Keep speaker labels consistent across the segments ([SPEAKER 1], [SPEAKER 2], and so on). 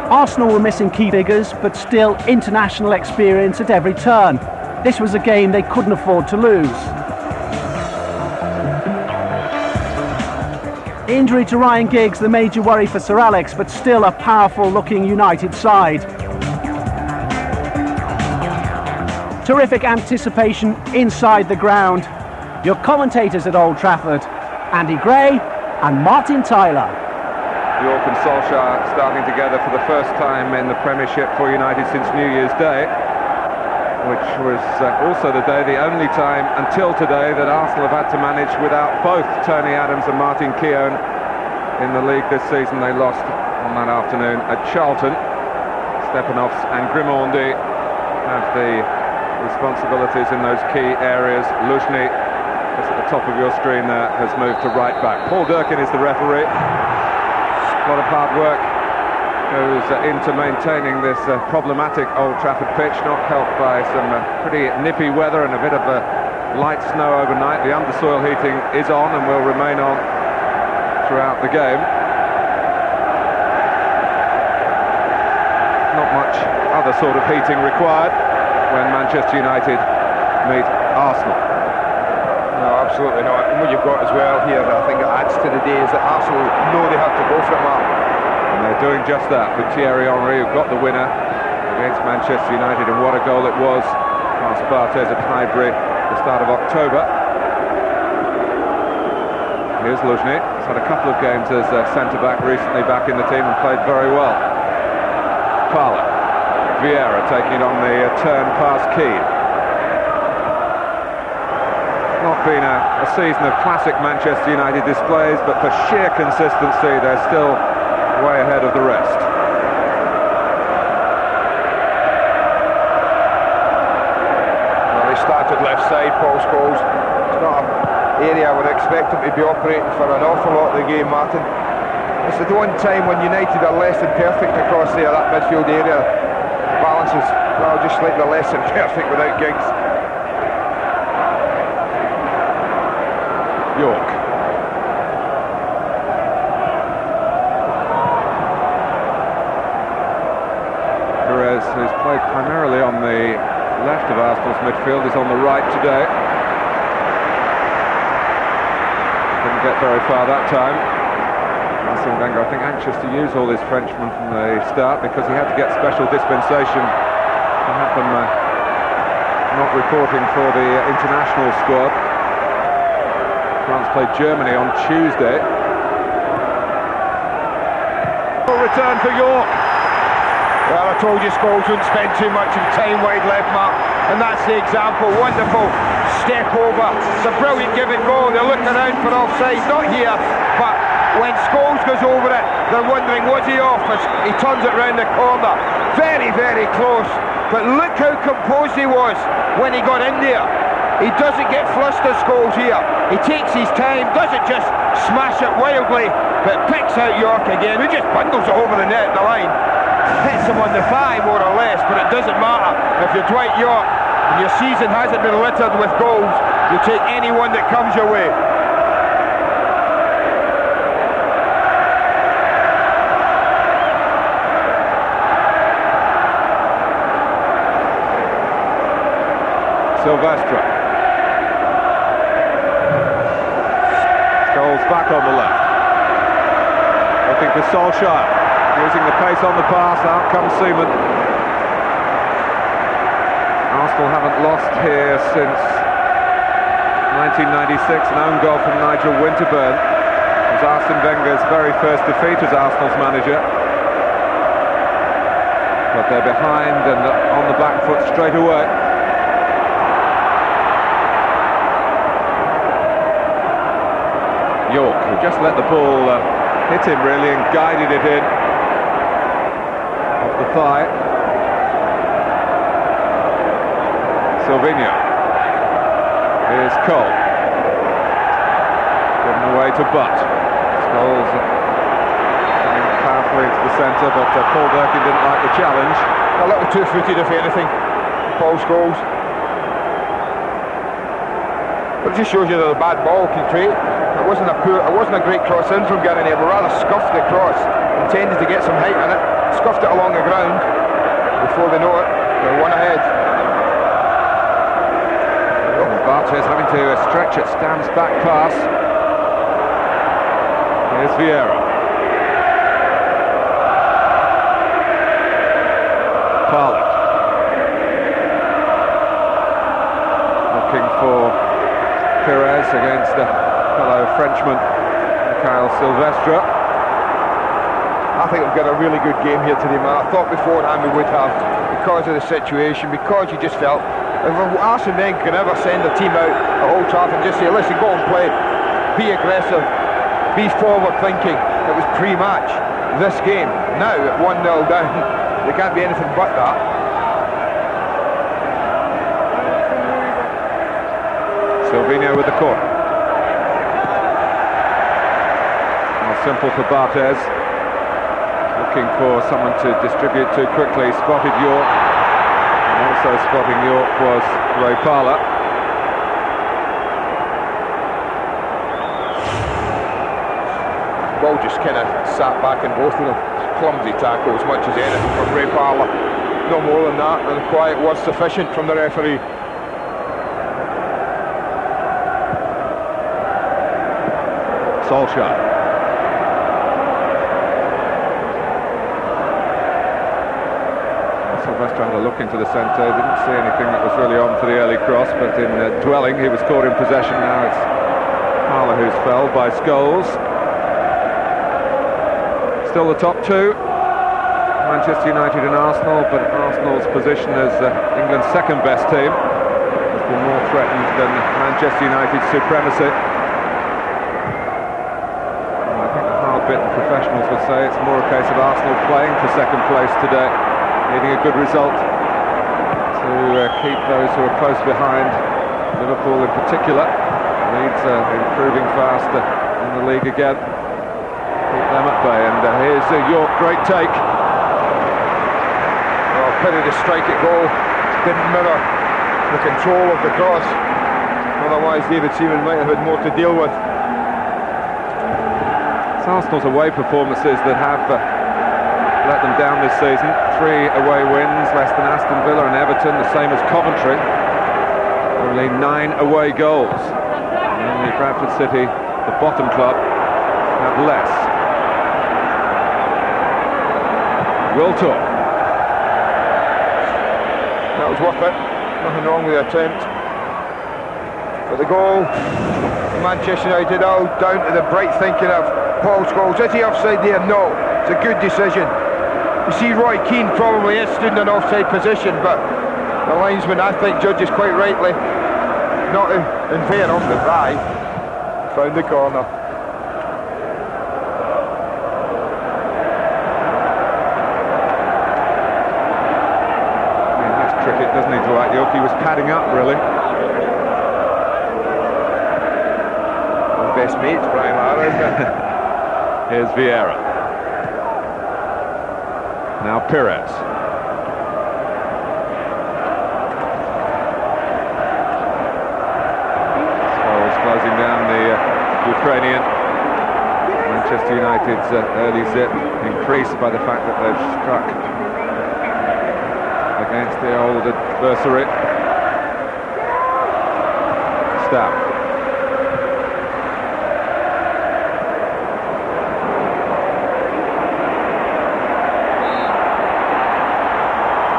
[SPEAKER 1] Arsenal were missing key figures, but still international experience at every turn. This was a game they couldn't afford to lose. Injury to Ryan Giggs, the major worry for Sir Alex, but still a powerful-looking United side. Terrific anticipation inside the ground. Your commentators at Old Trafford, Andy Gray and Martin Tyler.
[SPEAKER 2] York and Solskjaer starting together for the first time in the Premiership for United since New Year's Day, which was also the only time until today that Arsenal have had to manage without both Tony Adams and Martin Keown in the league this season. They lost on that afternoon at Charlton. Stepanovs and Grimondi have the responsibilities in those key areas. Luzhny, just at the top of your screen there, has moved to right back. Paul Durkin is the referee. A lot of hard work goes into maintaining this problematic Old Trafford pitch, not helped by some pretty nippy weather and a bit of light snow overnight. The undersoil heating is on and will remain on throughout the game. Not much other sort of heating required when Manchester United meet Arsenal.
[SPEAKER 3] No, absolutely not. And what you've got as well here, I think it adds to the day, is that Arsenal know they have to go for it, Mark.
[SPEAKER 2] And they're doing just that with Thierry Henry, who got the winner against Manchester United, and what a goal it was past Barthez at Highbury at the start of October. Here's Luzhny. He's had a couple of games as centre-back recently, back in the team, and played very well. Parler. Vieira taking it on the turn past Keane. Not been a season of classic Manchester United displays, but for sheer consistency they're still way ahead of the rest.
[SPEAKER 3] Well, they started left side, Paul Scholes. It's not an area I would expect them to be operating for an awful lot of the game, Martin. It's the one time when United are less than perfect across there, that midfield area. Balance is, well, just slightly less than perfect without Giggs.
[SPEAKER 2] York. Perez, who's played primarily on the left of Arsenal's midfield, is on the right today. Didn't get very far that time. Arsene Wenger, I think, anxious to use all his Frenchmen from the start because he had to get special dispensation to have them not reporting for the international squad. France played Germany on Tuesday. Return for York.
[SPEAKER 3] Well, I told you Scholes wouldn't spend too much of time wide left, Mark, and that's the example. Wonderful step over. It's a brilliant give and go. They're looking around for offside, not here, but when Scholes goes over it, they're wondering, was he off? He turns it round the corner. Very, very close, but look how composed he was when he got in there. He doesn't get flustered, Scholes, here. He takes his time, doesn't just smash it wildly, but picks out York again, who just bundles it over the net, the line. Hits him on the thigh, more or less, but it doesn't matter. If you're Dwight York, and your season hasn't been littered with goals, you take anyone that comes your way.
[SPEAKER 2] Silvestre. Scholes back on the left. Looking for Solskjaer. Using the pace on the pass. Out comes Seaman. Arsenal haven't lost here since 1996. An own goal from Nigel Winterburn. It was Arsene Wenger's very first defeat as Arsenal's manager. But they're behind and on the back foot straight away. York, who just let the ball hit him really and guided it in off the thigh. Silvinho. Here's Cole. Given away to Butt. Scholes coming powerfully into the centre, but Paul Durkin didn't like the challenge.
[SPEAKER 3] A little two-footed, if anything, Paul Scholes. But it just shows you that a bad ball can create. It wasn't a great cross in from Gary, but rather scuffed the cross, intended to get some height on it. scuffed it along the ground. Before they know it, they're one ahead.
[SPEAKER 2] Bartes having to stretch it, stands back pass. Here's Vieira. Parley. Looking for Perez against the fellow Frenchman, Mikhail Silvestre.
[SPEAKER 3] I think we've got a really good game here today, man. I thought beforehand we would have, because of the situation, because you just felt, if Arsene Wenger can ever send a team out at Old Trafford and just say, listen, go and play, be aggressive, be forward thinking. It was pre-match. This game, now at 1-0 down, they can't be anything but that.
[SPEAKER 2] Silvino with the corner. Now simple for Bartes. Looking for someone to distribute to quickly. Spotted York. And also spotting York was Ray Parlour.
[SPEAKER 3] Ball just kind of sat back in both of them. Clumsy tackle as much as anything from Ray Parlour. No more than that, and the quiet was sufficient from the referee.
[SPEAKER 2] Solskjaer. Silvestre had a look into the centre, didn't see anything that was really on for the early cross, but in dwelling he was caught in possession. Now it's Parlour who's felled by Scholes. Still the top two, Manchester United and Arsenal, but Arsenal's position as England's second best team has been more threatened than Manchester United's supremacy. And I think the hard-bitten professionals would say it's more a case of Arsenal playing for second place today, needing a good result to keep those who are close behind, Liverpool in particular. Leeds improving faster in the league again. Keep them at bay, and here's York, great take.
[SPEAKER 3] Oh, pity the strike at goal didn't mirror the control of the cross. Otherwise David Seaman might have had more to deal with.
[SPEAKER 2] It's Arsenal's away performances that have let them down this season. 3 away wins, less than Aston Villa and Everton, the same as Coventry. Only 9 away goals. And only Bradford City, the bottom club, have less. Will talk.
[SPEAKER 3] That was worth it. Nothing wrong with the attempt. But the goal, Manchester United all down to the bright thinking of Paul Scholes. Is he offside there? No. It's a good decision. You see Roy Keane probably is stood in an offside position, but the linesman, I think, judges quite rightly, not in fair off the thigh, found the corner.
[SPEAKER 2] Cricket, doesn't he, Dwight York? He was padding up, really.
[SPEAKER 3] Best mates, Brian Lara, isn't it?
[SPEAKER 2] Here's Vieira. Now Perez. Scholes closing down the Ukrainian. Manchester United's early zip increased by the fact that they've struck against the old adversary. Stab.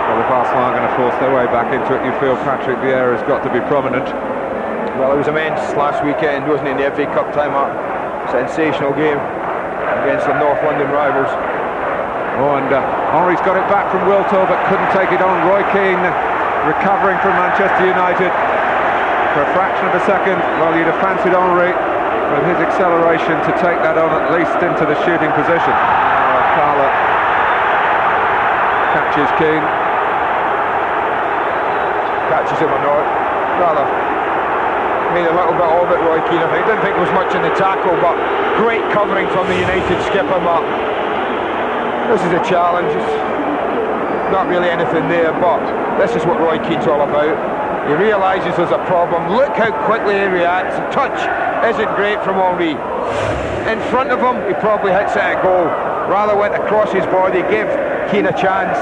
[SPEAKER 2] Well, if Arsenal are going to force their way back into it, you feel Patrick Vieira has got to be prominent.
[SPEAKER 3] Well, it was immense last weekend, wasn't it, in the FA Cup tie-up? Sensational game against the North London rivals.
[SPEAKER 2] Oh, and Henry's got it back from Wiltor, but couldn't take it on. Roy Keane recovering from Manchester United for a fraction of a second. Well, you'd have fancied Henry with his acceleration to take that on at least into the shooting position. Parlour catches Keane.
[SPEAKER 3] Catches him or not. Rather made a little bit of it, Roy Keane. I didn't think there was much in the tackle, but great covering from the United skipper, Mark. This is a challenge. It's not really anything there, but this is what Roy Keane's all about. He realises there's a problem. Look how quickly he reacts. The touch isn't great from Henry. In front of him, he probably hits it at goal. Rather went across his body, gave keen a chance.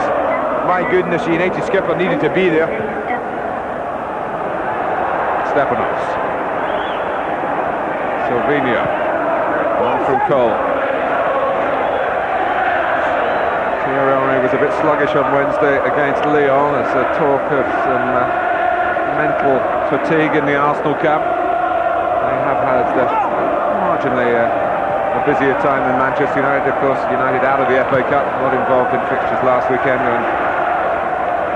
[SPEAKER 3] My goodness, the United skipper needed to be there.
[SPEAKER 2] Stepanovs. Silvino. On from Cole. Thierry Henry was a bit sluggish on Wednesday against Lyon. There's a talk of some mental fatigue in the Arsenal camp. They have had marginally a busier time than Manchester United. Of course, United out of the FA Cup, not involved in fixtures last weekend, and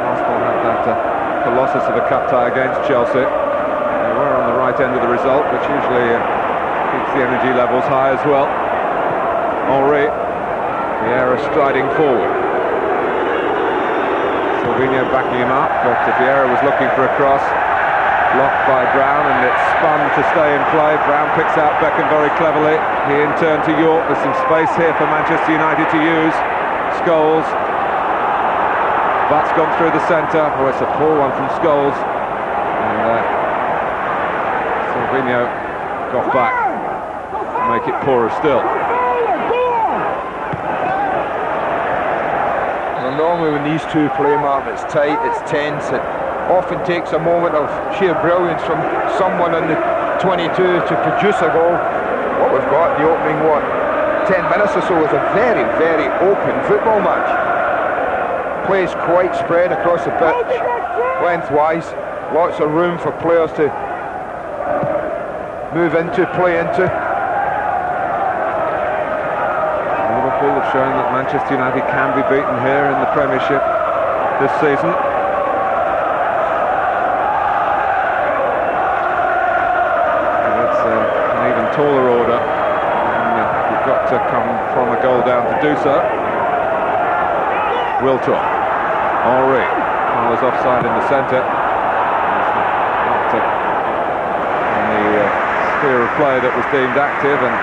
[SPEAKER 2] Arsenal had that colossus of a cup tie against Chelsea. They were on the right end of the result, which usually keeps the energy levels high as well. Henry, Vieira striding forward. Silvino backing him up, but Vieira was looking for a cross. Blocked by Brown, and it's spun to stay in play. Brown picks out Beckham very cleverly. He in turn to York. There's some space here for Manchester United to use. Scholes. Butt's gone through the centre. Oh, it's a poor one from Scholes. And Silvino got back to make it poorer still.
[SPEAKER 3] Well, normally when these two play, Mark, it's tight, it's tense, it often takes a moment of sheer brilliance from someone in the 22 to produce a goal. What we've got in the opening, 10 minutes or so is a very, very open football match. Plays quite spread across the pitch, lengthwise, lots of room for players to move into, play into.
[SPEAKER 2] Liverpool have shown that Manchester United can be beaten here in the Premiership this season. Taller order, and you've got to come from a goal down to do so. Wiltor, Henry, was offside in the centre. Not in the sphere of play that was deemed active, and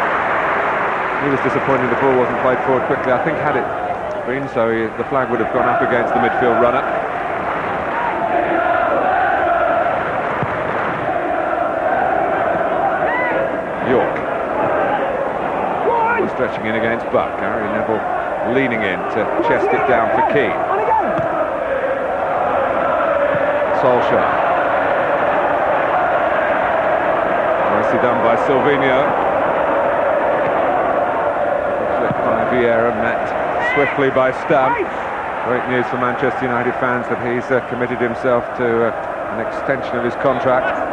[SPEAKER 2] he was disappointed the ball wasn't played forward quickly. I think had it been so, the flag would have gone up against the midfield runner. York. Stretching in against Buck. Gary Neville leaning in to chest it down for Keane. Solskjaer. Nicely done by Silvino. Flicked by Vieira, met swiftly by Stam. Great news for Manchester United fans that he's committed himself to an extension of his contract.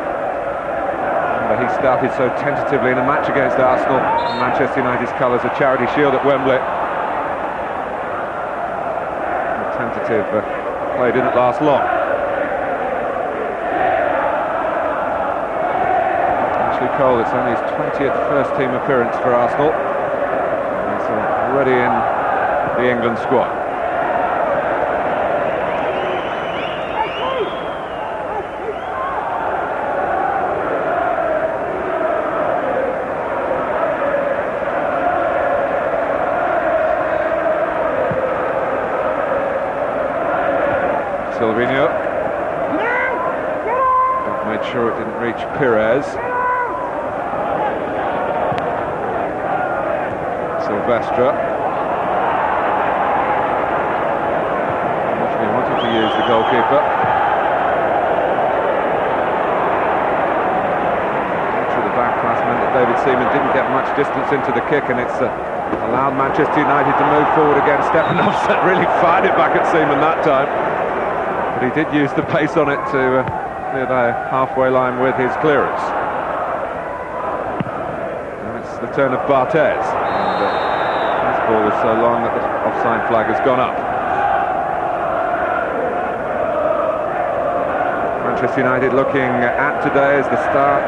[SPEAKER 2] He started so tentatively in a match against Arsenal in Manchester United's colours, a charity shield at Wembley. The tentative play didn't last long. Ashley Cole, it's only his 20th first-team appearance for Arsenal. He's already in the England squad. Silvino made sure it didn't reach Pires. Silvestre. He wanted to use the goalkeeper. Into the back pass meant that David Seaman didn't get much distance into the kick, and it's allowed Manchester United to move forward against Stepanovs. That really fired it back at Seaman that time. But he did use the pace on it to clear the halfway line with his clearance. And it's the turn of Barthez. And his ball is so long that the offside flag has gone up. Manchester United looking at today as the start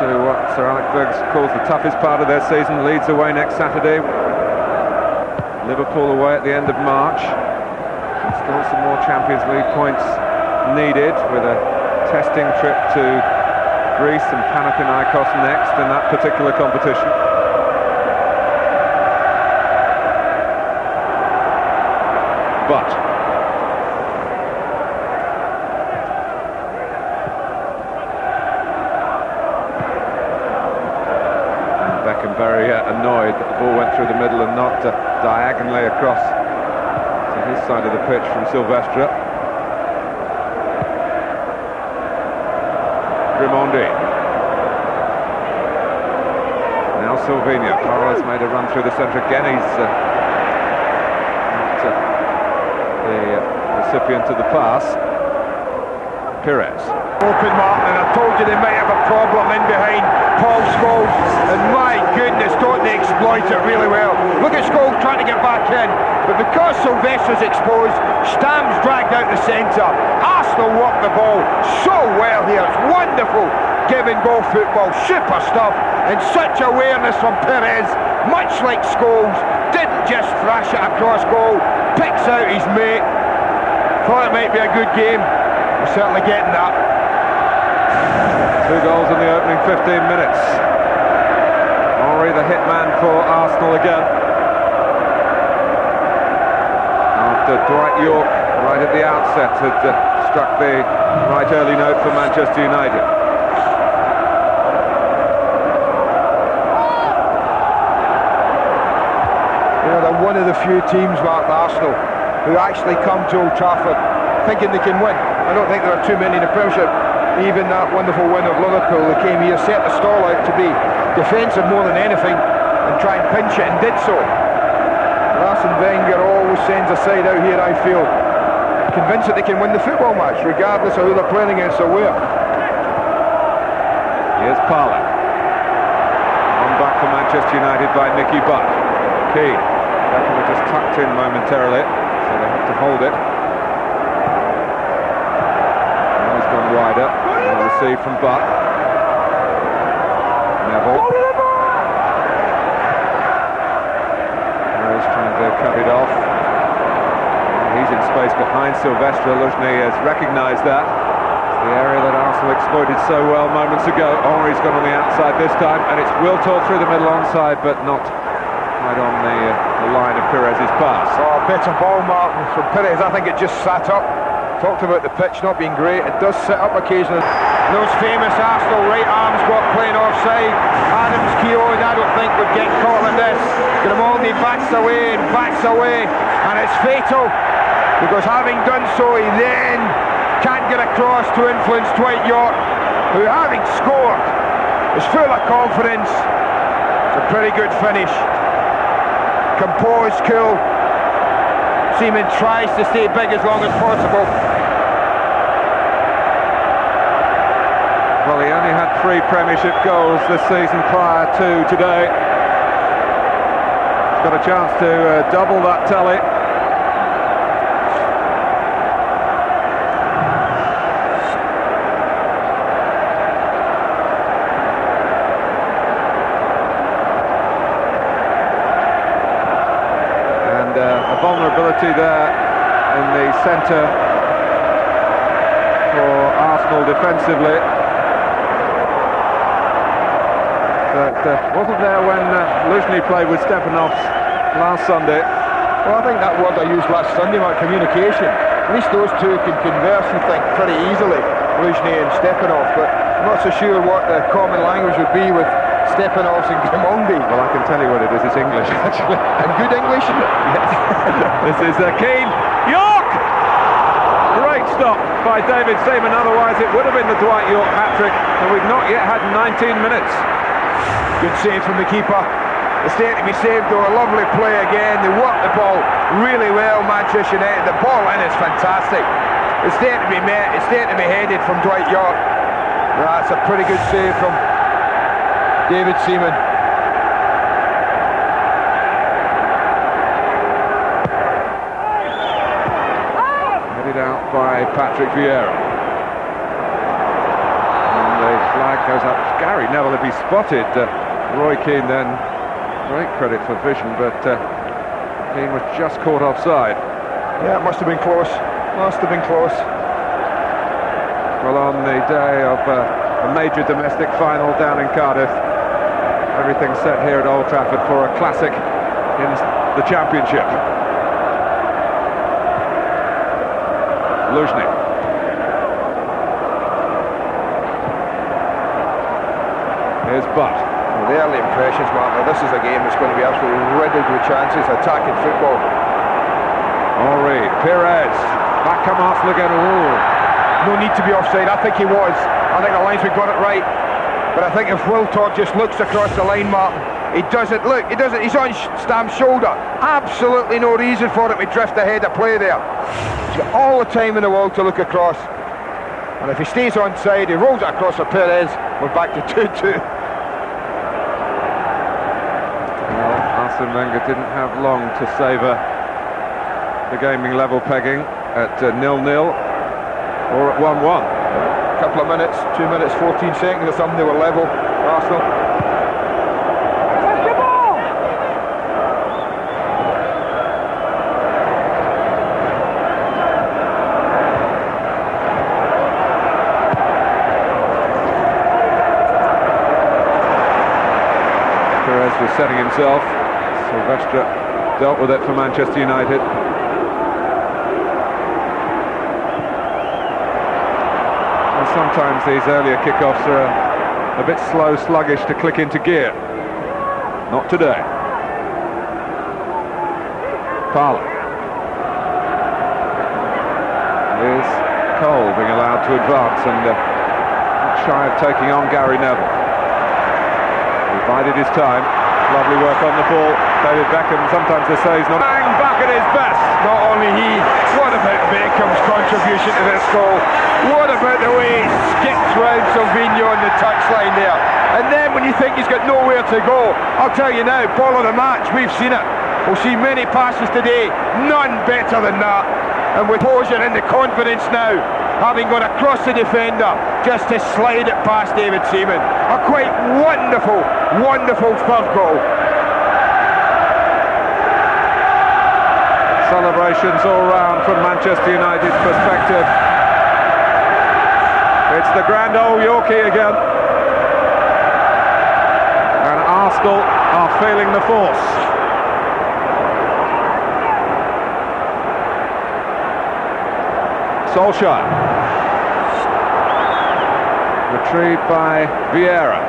[SPEAKER 2] to what Sir Alex Ferguson calls the toughest part of their season. Leeds away next Saturday. Liverpool away at the end of March. Still some more Champions League points needed, with a testing trip to Greece and Panathinaikos next in that particular competition. But Beckham very annoyed that the ball went through the middle and not diagonally across his this side of the pitch from Silvestre. Grimondi. Now Silvino. Parra's made a run through the centre again. He's the recipient of the pass. Pires.
[SPEAKER 3] Open, Martin, and I told you they might have a problem in behind Paul Scholes, and my goodness, don't they exploit it really well. Look at Scholes trying to get back in, but because Silvestre's exposed, Stam's dragged out the centre. Arsenal walk the ball so well here. It's wonderful give and go football, super stuff, and such awareness from Pires, much like Scholes. Didn't just thrash it across goal, picks out his mate. Thought it might be a good game. We're certainly getting that.
[SPEAKER 2] 2 goals in the opening 15 minutes. Henry the hitman for Arsenal again. After Dwight York, right at the outset, had struck the right early note for Manchester United.
[SPEAKER 3] You know, they're one of the few teams, Mark, Arsenal, who actually come to Old Trafford thinking they can win. I don't think there are too many in the Premiership. Even that wonderful win of Liverpool, they came here, set the stall out to be defensive more than anything and try and pinch it, and did so. Arsene Wenger always sends a side out here, I feel, convinced that they can win the football match regardless of who they're playing against or where.
[SPEAKER 2] Here's Parlour. On back for Manchester United by Nicky Butt. Keane. Beckham was just tucked in momentarily, so they have to hold it. Now he's gone wider. Now receive from Butt. Neville. He's trying to cut it off. He's in space behind Silvestre. Luzhny has recognised that. It's the area that Arsenal exploited so well moments ago. Henry's gone on the outside this time, and it's Wiltor through the middle onside, but not right on the line of Pires' pass.
[SPEAKER 3] Oh, better ball, Martin, from Pires. I think it just sat up. Talked about the pitch not being great. It does sit up occasionally. Those famous Arsenal right arms got playing offside. Adams, Keown, I don't think would get caught in this. Grimaldi backs away and backs away, and it's fatal, because having done so, he then can't get across to influence Dwight York, who, having scored, is full of confidence. It's a pretty good finish. Composed, cool. Seaman tries to stay big as long as possible.
[SPEAKER 2] Well, he only had 3 Premiership goals this season prior to today. He's got a chance to double that tally. Vulnerability there in the centre for Arsenal defensively that wasn't there when Luzhny played with Stepanovs last Sunday.
[SPEAKER 3] Well, I think that word I used last Sunday about communication, at least those two can converse, you think, pretty easily, Luzhny and Stepanov, but I'm not so sure what the common language would be with Stepanovs and Grimaldi.
[SPEAKER 2] Well, I can tell you what it is. It's English, actually.
[SPEAKER 3] And good English?
[SPEAKER 2] Yes. This is Keane. York! Great stop by David Seaman. Otherwise, it would have been the Dwight York hat-trick, and we've not yet had 19 minutes.
[SPEAKER 3] Good save from the keeper. It's there to be saved, though. A lovely play again. They work the ball really well, Manchester United. The ball in is fantastic. It's there to be met. It's there to be headed from Dwight York. That's a pretty good save from David Seaman.
[SPEAKER 2] Headed out by Patrick Vieira. And the flag goes up. Gary Neville, if he spotted Roy Keane, then great credit for vision, but Keane was just caught offside.
[SPEAKER 3] Yeah, it must have been close. Must have been close.
[SPEAKER 2] Well, on the day of a major domestic final down in Cardiff, everything set here at Old Trafford for a classic in the Championship. Luzhny. Here's Butt.
[SPEAKER 3] Well, the early impressions, Martin, this is a game that's going to be absolutely riddled with chances, attacking football.
[SPEAKER 2] Henry, Perez, back come Arsenal again. Ooh.
[SPEAKER 3] No need to be offside. I think he was. I think the linesman got it right. But I think if Wiltord just looks across the line, Martin, he doesn't look. He doesn't. He's on Stam's shoulder. Absolutely no reason for him to drift ahead of play there. He's got all the time in the world to look across. And if he stays on side, he rolls it across for Perez. We're back to 2-2.
[SPEAKER 2] Well, Arsene Wenger didn't have long to savour the gaming level pegging at 0-0 or at 1-1.
[SPEAKER 3] A couple of minutes, 2 minutes, 14 seconds or something, they were level, Arsenal.
[SPEAKER 2] Perez was setting himself. Silvestre dealt with it for Manchester United. Sometimes these earlier kickoffs are a bit slow, sluggish to click into gear. Not today. Parlour. Here's Cole being allowed to advance and not shy of taking on Gary Neville. He bided his time. Lovely work on the ball. David Beckham, sometimes they say he's not bang back at his best.
[SPEAKER 3] Not only he, what about Beckham's contribution to this goal? What about the way he skips round Silvino on the touchline there? And then when you think he's got nowhere to go, I'll tell you now, ball of the match, we've seen it. We'll see many passes today, none better than that. And with composure and the confidence now, having gone across the defender, just to slide it past David Seaman. A quite wonderful, wonderful third goal.
[SPEAKER 2] Celebrations all round from Manchester United's perspective. It's the grand old Yorkie again. And Arsenal are feeling the force. Solskjaer. Retrieved by Vieira.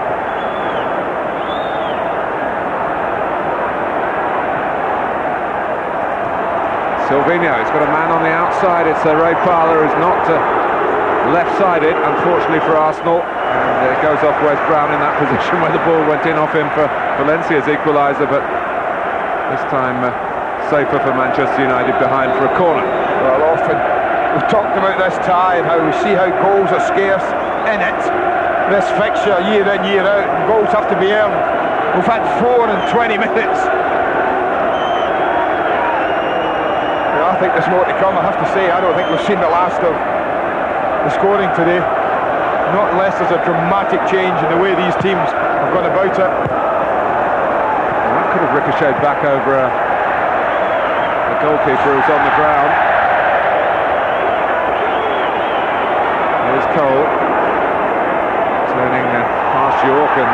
[SPEAKER 2] Silvino, he's got a man on the outside. It's Ray Parlour who's not left-sided, unfortunately for Arsenal. And it goes off Wes Brown in that position where the ball went in off him for Valencia's equaliser, but this time safer for Manchester United behind for a corner.
[SPEAKER 3] Well, often we've talked about this tie and how we see how goals are scarce in it. This fixture year in, year out, and goals have to be earned. We've had 4 in 20 minutes. I think there's more to come, I have to say. I don't think we've seen the last of the scoring today. Not unless there's a dramatic change in the way these teams have gone about it.
[SPEAKER 2] Well, that could have ricocheted back over the goalkeeper who's on the ground. Here's Cole turning past York, and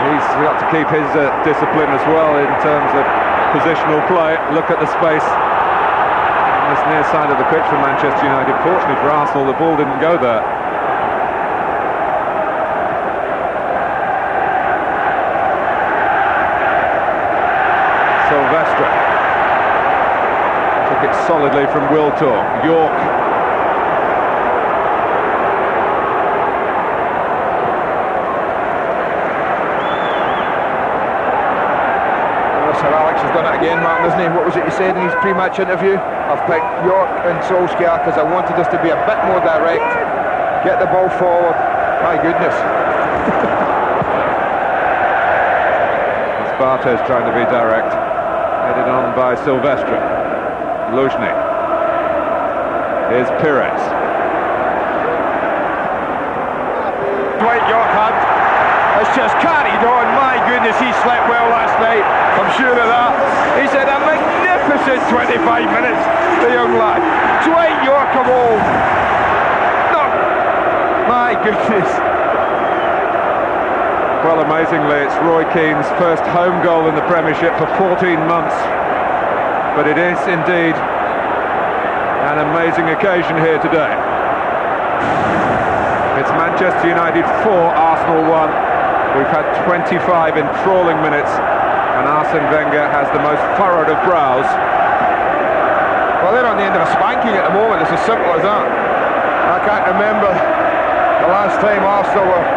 [SPEAKER 2] he's got to keep his discipline as well in terms of positional play. Look at the space on this near side of the pitch for Manchester United. Fortunately for Arsenal, the ball didn't go there. Silvestre took it solidly from Wiltord. York.
[SPEAKER 3] Sir Alex has done it again, Martin, isn't he? What was it he said in his pre-match interview? I've picked York and Solskjaer because I wanted us to be a bit more direct, get the ball forward. My goodness.
[SPEAKER 2] Barthez trying to be direct, headed on by Silvestre. Luzhny. Here's Perez.
[SPEAKER 3] Dwight York had. It's just carried on. My goodness, he slept well last night. I'm sure of that. He's had a magnificent 25 minutes, the young lad. Dwight York of old. No. My goodness.
[SPEAKER 2] Well, amazingly, it's Roy Keane's first home goal in the Premiership for 14 months. But it is indeed an amazing occasion here today. It's Manchester United 4, Arsenal 1. We've had 25 enthralling minutes, and Arsene Wenger has the most furrowed of brows
[SPEAKER 3] as simple as that. I can't remember the last time Arsenal were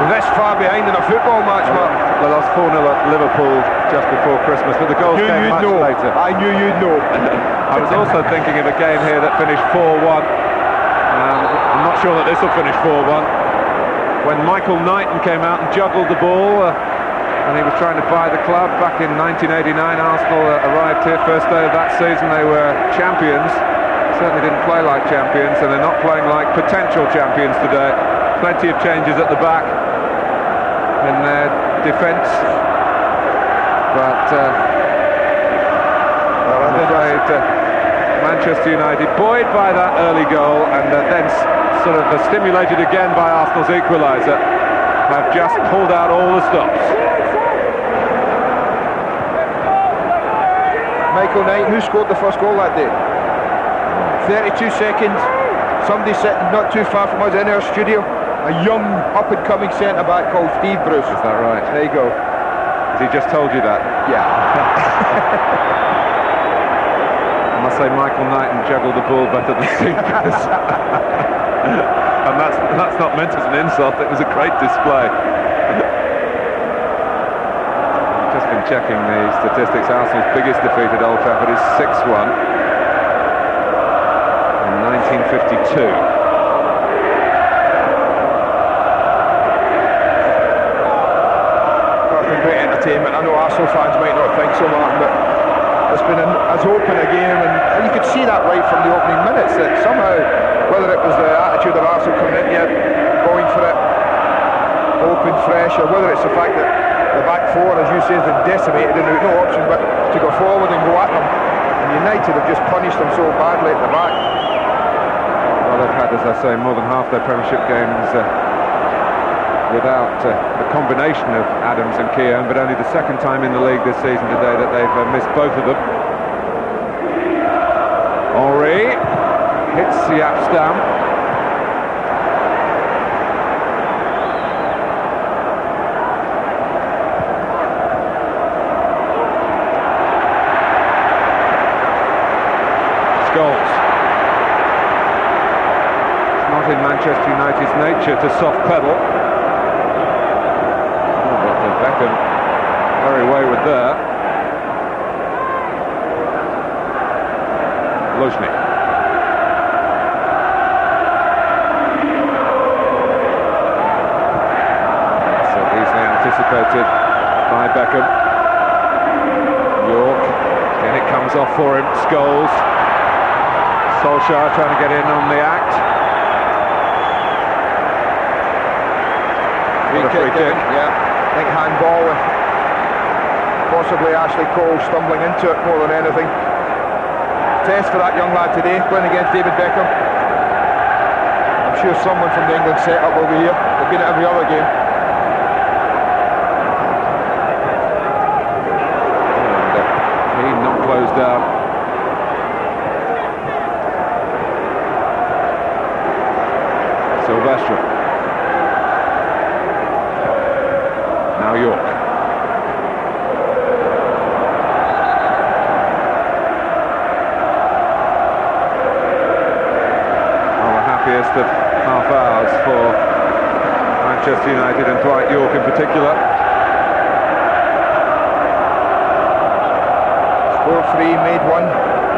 [SPEAKER 3] this far behind in a football match, Mark.
[SPEAKER 2] They lost 4-0 at Liverpool just before Christmas, but the goals came much later.
[SPEAKER 3] I knew you'd know.
[SPEAKER 2] I was also thinking of a game here that finished 4-1. I'm not sure that this will finish 4-1. When Michael Knighton came out and juggled the ball, and he was trying to buy the club back in 1989. Arsenal arrived here, first day of that season. They were champions. Certainly didn't play like champions, and they're not playing like potential champions today. Plenty of changes at the back in their defence, but I'm afraid Manchester United, buoyed by that early goal and then sort of stimulated again by Arsenal's equaliser, have just pulled out all the stops.
[SPEAKER 3] Michael Knight, who scored the first goal that day? 32 seconds. Somebody sitting not too far from us in our studio, a young up-and-coming centre-back called Steve Bruce.
[SPEAKER 2] Is that right?
[SPEAKER 3] There you go.
[SPEAKER 2] Has he just told you that?
[SPEAKER 3] Yeah.
[SPEAKER 2] I must say Michael Knighton juggled the ball better than Steve Bruce. And that's not meant as an insult, it was a great display. I've just been checking the statistics. Arsenal's biggest defeat at Old Trafford is 6-1 in 1952.
[SPEAKER 3] Great entertainment. I know Arsenal fans might not think so, Martin, but it's been as open a game, and you could see that right from the opening minutes, that somehow, whether it was the attitude of Arsenal coming in here, going for it, open, fresh, or whether it's the fact that the back four, as you say, has been decimated and there's no option but to go forward and go at them. And United have just punished them so badly at the back.
[SPEAKER 2] Well, they've had, as I say, more than half their Premiership games without a combination of Adams and Keown, but only the second time in the league this season today that they've missed both of them. Henry hits Jaap Stam. Scholes. It's not in Manchester United's nature to soft pedal. Beckham, very wayward there. Luzhny. So easily anticipated by Beckham. York, and it comes off for him. Scholes. Solskjaer trying to get in on the act. Free kick.
[SPEAKER 3] Yeah. I think handball, with possibly Ashley Cole stumbling into it more than anything. Test for that young lad today, playing against David Beckham. I'm sure someone from the England setup will be here. They've been at every other game.
[SPEAKER 2] And he not closed down. Silvestre. Now York. Well, the happiest of half hours for Manchester United and Dwight York in particular.
[SPEAKER 3] Scored 3, made 1.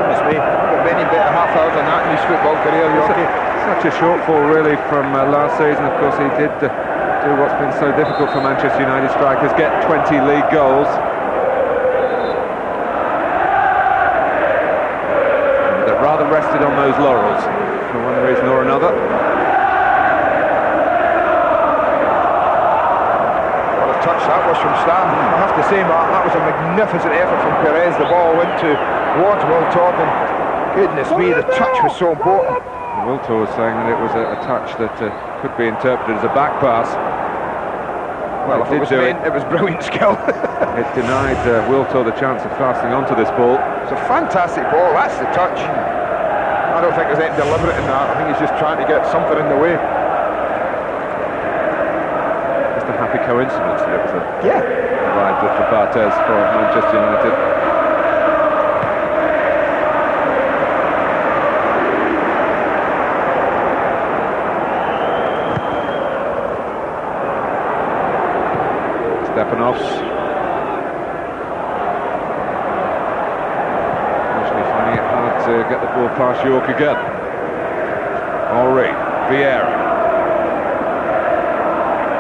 [SPEAKER 3] Goodness me, got many better half hours than that in his football career, Yorkie.
[SPEAKER 2] Such a shortfall really from last season. Of course, he did do what's been so difficult for Manchester United strikers, get 20 league goals. And they're rather rested on those laurels for one reason or another.
[SPEAKER 3] What a touch that was from Stam. I have to say, Mark, that was a magnificent effort from Perez. The ball went towards Wiltord, and goodness me, the touch was so important.
[SPEAKER 2] Wiltord was saying that it was a touch that could be interpreted as a back pass.
[SPEAKER 3] Well, if it was meant, it was brilliant skill.
[SPEAKER 2] It denied Wiltord the chance of fastening onto this ball.
[SPEAKER 3] It's a fantastic ball, that's the touch. I don't think there's anything deliberate in that. I think he's just trying to get something in the way.
[SPEAKER 2] Just a happy coincidence that it was
[SPEAKER 3] arrived
[SPEAKER 2] for Barthez for Manchester United. to get the ball past York again. Henry, Vieira.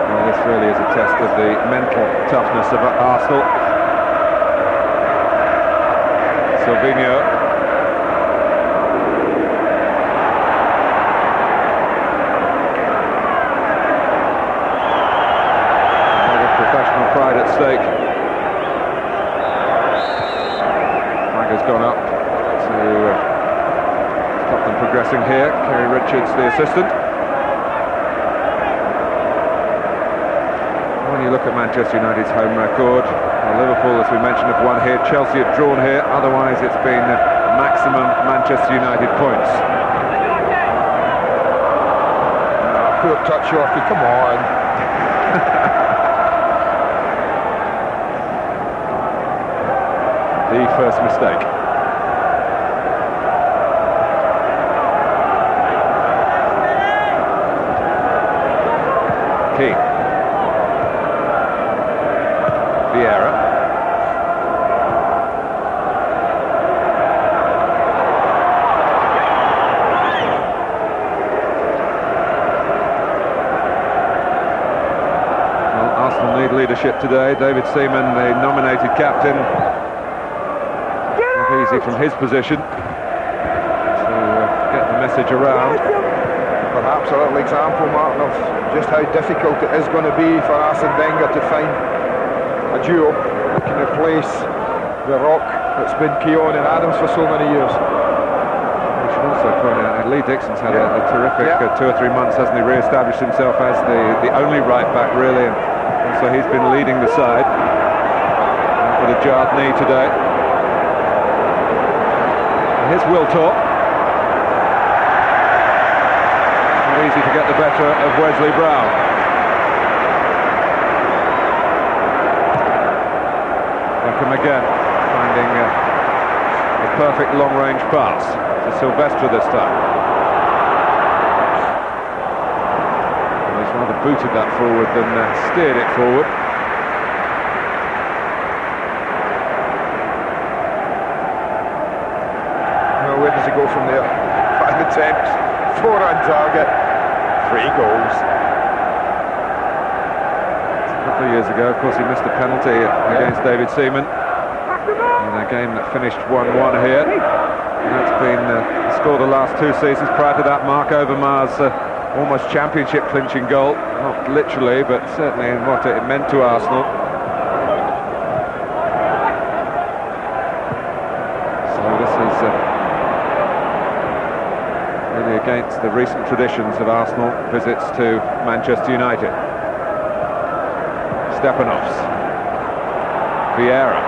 [SPEAKER 2] Well, this really is a test of the mental toughness of Arsenal. Silvinho. Professional pride at stake. Has gone up to stop them progressing here. Kerry Richards, the assistant. When you look at Manchester United's home record, Liverpool, as we mentioned, have won here. Chelsea have drawn here. Otherwise, it's been maximum Manchester United points.
[SPEAKER 3] Poor touch, Yorkie, come on.
[SPEAKER 2] The first mistake. Keane. Vieira. Well, Arsenal need leadership today. David Seaman, the nominated captain. Easy from his position to get the message around.
[SPEAKER 3] Perhaps a little example, Martin, of just how difficult it is going to be for Arsene Wenger to find a duo that can replace the rock that's been Keown and Adams for so many years.
[SPEAKER 2] We should also point out Lee Dixon's had a terrific 2 or 3 months, hasn't he? Re-established himself as the only right back, really, and so he's been leading the side. With a jarred knee today. Here's Wiltor. Not easy to get the better of Wesley Brown. Beckham again, finding a perfect long-range pass to Silvestre this time. Well, he's rather booted that forward than steered it forward.
[SPEAKER 3] Where does he go from there? 5 attempts, 4 on target, 3 goals.
[SPEAKER 2] A couple of years ago, of course, he missed a penalty against David Seaman in a game that finished 1-1 here. And that's been the score the last 2 seasons. Prior to that, Mark Overmars' almost championship clinching goal. Not literally, but certainly in what it meant to Arsenal. So this is really against the recent traditions of Arsenal visits to Manchester United. Stepanovs. Vieira.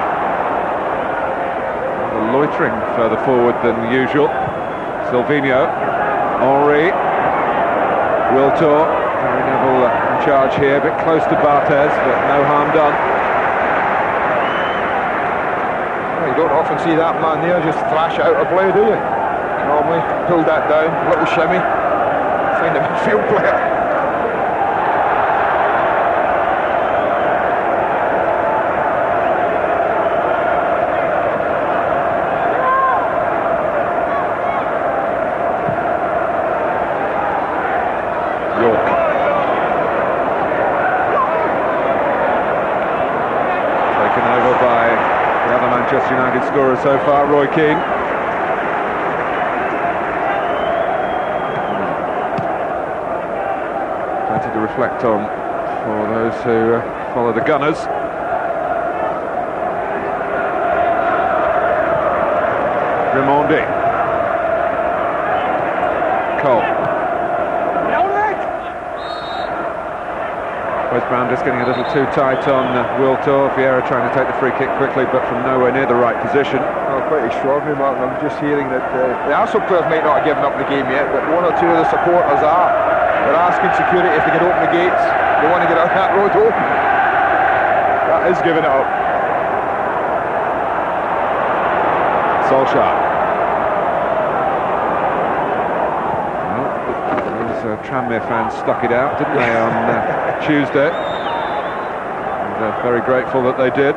[SPEAKER 2] Loitering further forward than usual. Silvinho. Henry. Wiltor. Gary Neville in charge here, a bit close to Barthez, but no harm done.
[SPEAKER 3] Well, you don't often see that man there just thrash out a play, do you? Normally, pull that down, little shimmy, find a midfield player.
[SPEAKER 2] York. Taken over by the other Manchester United scorer so far, Roy Keane. Plenty to reflect on for those who follow the Gunners. Raimondi. Cole. Wes Brown just getting a little too tight on Wiltor. Vieira trying to take the free kick quickly, but from nowhere near the right position.
[SPEAKER 3] Oh, quite extraordinary, Martin. I'm just hearing that the Arsenal players might not have given up the game yet, but 1 or 2 of the supporters are. They're asking security if they can open the gates. They want to get out that road open. That is giving it up.
[SPEAKER 2] Solskjaer. Tranmere fans stuck it out, didn't they, on Tuesday? And very grateful that they did.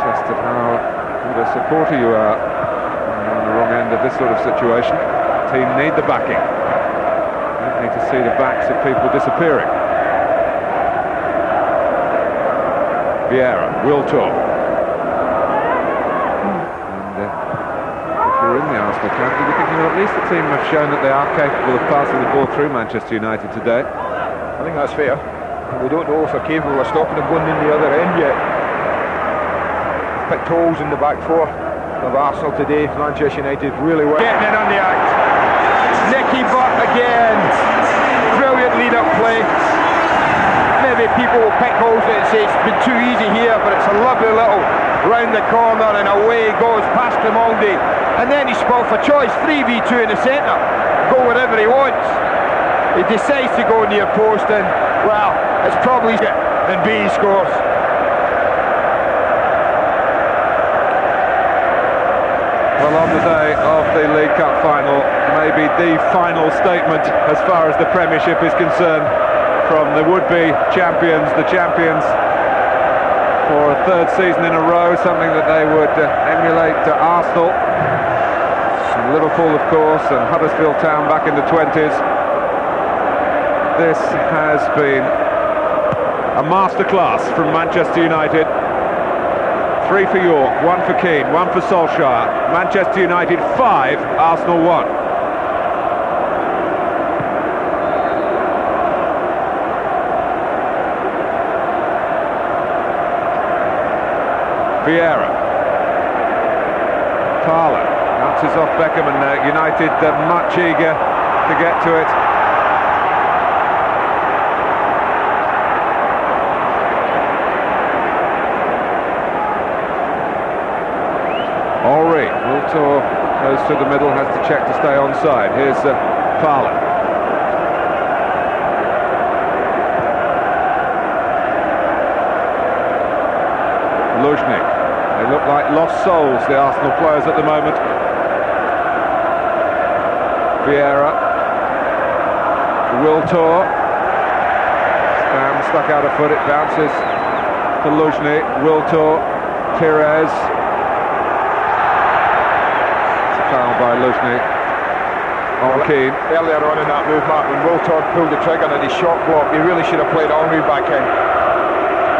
[SPEAKER 2] Test of how good a supporter you are on the wrong end of this sort of situation. Team need the backing. Don't need to see the backs of people disappearing. Vieira, will talk. And if you're in the Arsenal camp, you'll be thinking, well, at least the team have shown that they are capable of passing the ball through Manchester United today.
[SPEAKER 3] I think that's fair. We don't know if they're capable of stopping them going in the other end yet. Picked holes in the back four of Arsenal today. Manchester United really well. Getting in on the act. Nicky Butt again. Brilliant lead-up play. Maybe people will pick holes and say it's been too easy here, but it's a lovely little round the corner and away he goes past Grimaldi. And then he's spoiled for choice. 3v2 in the centre. Go wherever he wants. He decides to go near post and, well, it's probably it. And B scores.
[SPEAKER 2] Well, on the day of the League Cup final, maybe the final statement as far as the Premiership is concerned from the would-be champions, the champions for a third season in a row, something that they would emulate to Arsenal, and Liverpool of course, and Huddersfield Town back in the 20s. This has been a masterclass from Manchester United. 3 for York, 1 for Keane, 1 for Solskjaer. Manchester United 5, Arsenal 1. Vieira. Parler bounces off Beckham, and United much eager to get to it. Henry, Wiltor goes to the middle, has to check to stay onside. Here's Parler. Luzhnik. They look like lost souls, the Arsenal players at the moment. Vieira. Wiltor. Stuck out of foot, it bounces to Luzhnik. Wiltor. Pires. Foul by Luzhnik on Keane.
[SPEAKER 3] Earlier on in that move, Mark, when Wiltor pulled the trigger and his shot block, he really should have played Henry back in.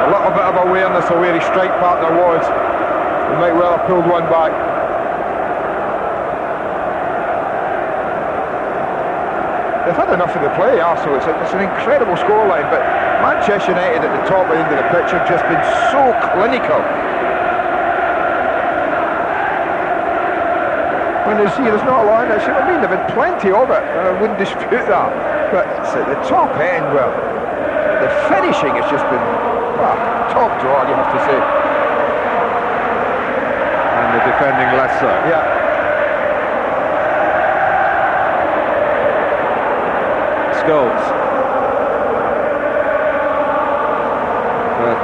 [SPEAKER 3] A little bit of awareness of where his strike partner was. He might well have pulled one back. They've had enough of the play, Arsenal. It's an incredible scoreline, but Manchester United at the top end of the pitch have just been so clinical. When they see there's not a line, that's what I mean, they've had plenty of it, and I wouldn't dispute that. But it's at the top end, well, the finishing has just been, well, top draw, you have to say.
[SPEAKER 2] And the defending less so.
[SPEAKER 3] Yeah.
[SPEAKER 2] Scholes. But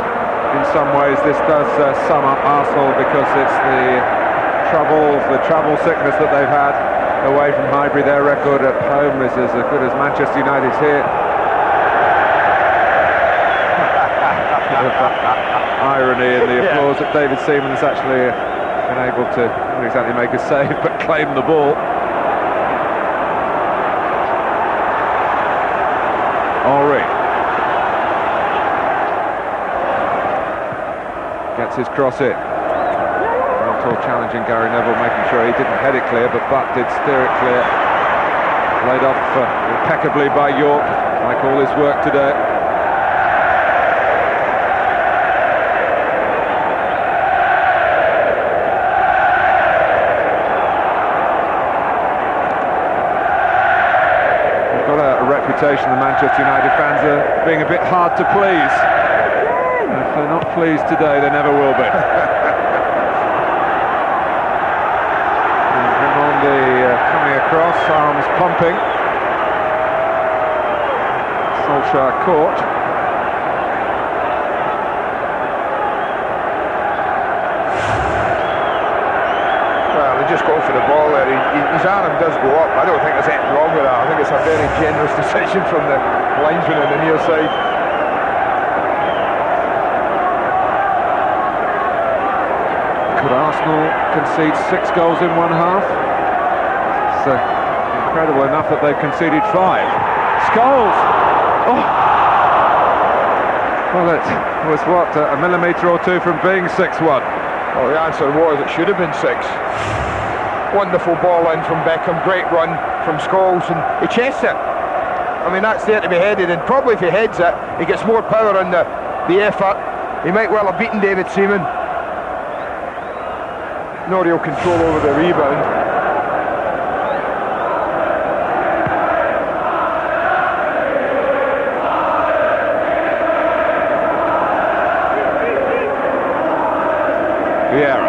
[SPEAKER 2] in some ways this does sum up Arsenal, because it's the travel sickness that they've had away from Highbury. Their record at home is as good as Manchester United's here. Irony in the applause that David Seaman has actually been able to not exactly make a save, but claim the ball. Henry gets his cross in. Challenging Gary Neville, making sure he didn't head it clear, but Butt did steer it clear. Laid off impeccably by York, like all his work today. They've got a reputation, the Manchester United fans, are being a bit hard to please. And if they're not pleased today, they never will be. Coming across, arms pumping. Solskjaer caught.
[SPEAKER 3] Well, they just go for the ball there. His arm does go up. I don't think there's anything wrong with that. I think it's a very generous decision from the linesman on the near side.
[SPEAKER 2] Could Arsenal concede 6 goals in one half? It's incredible enough that they've conceded 5. Scholes! Oh! Well, it was, what, a millimetre or two from being 6-1.
[SPEAKER 3] Well, the answer was it should have been 6. Wonderful ball in from Beckham, great run from Scholes, and he chests it. I mean, that's there to be headed, and probably if he heads it, he gets more power on the effort. He might well have beaten David Seaman. No real control over the rebound.
[SPEAKER 2] Vieira.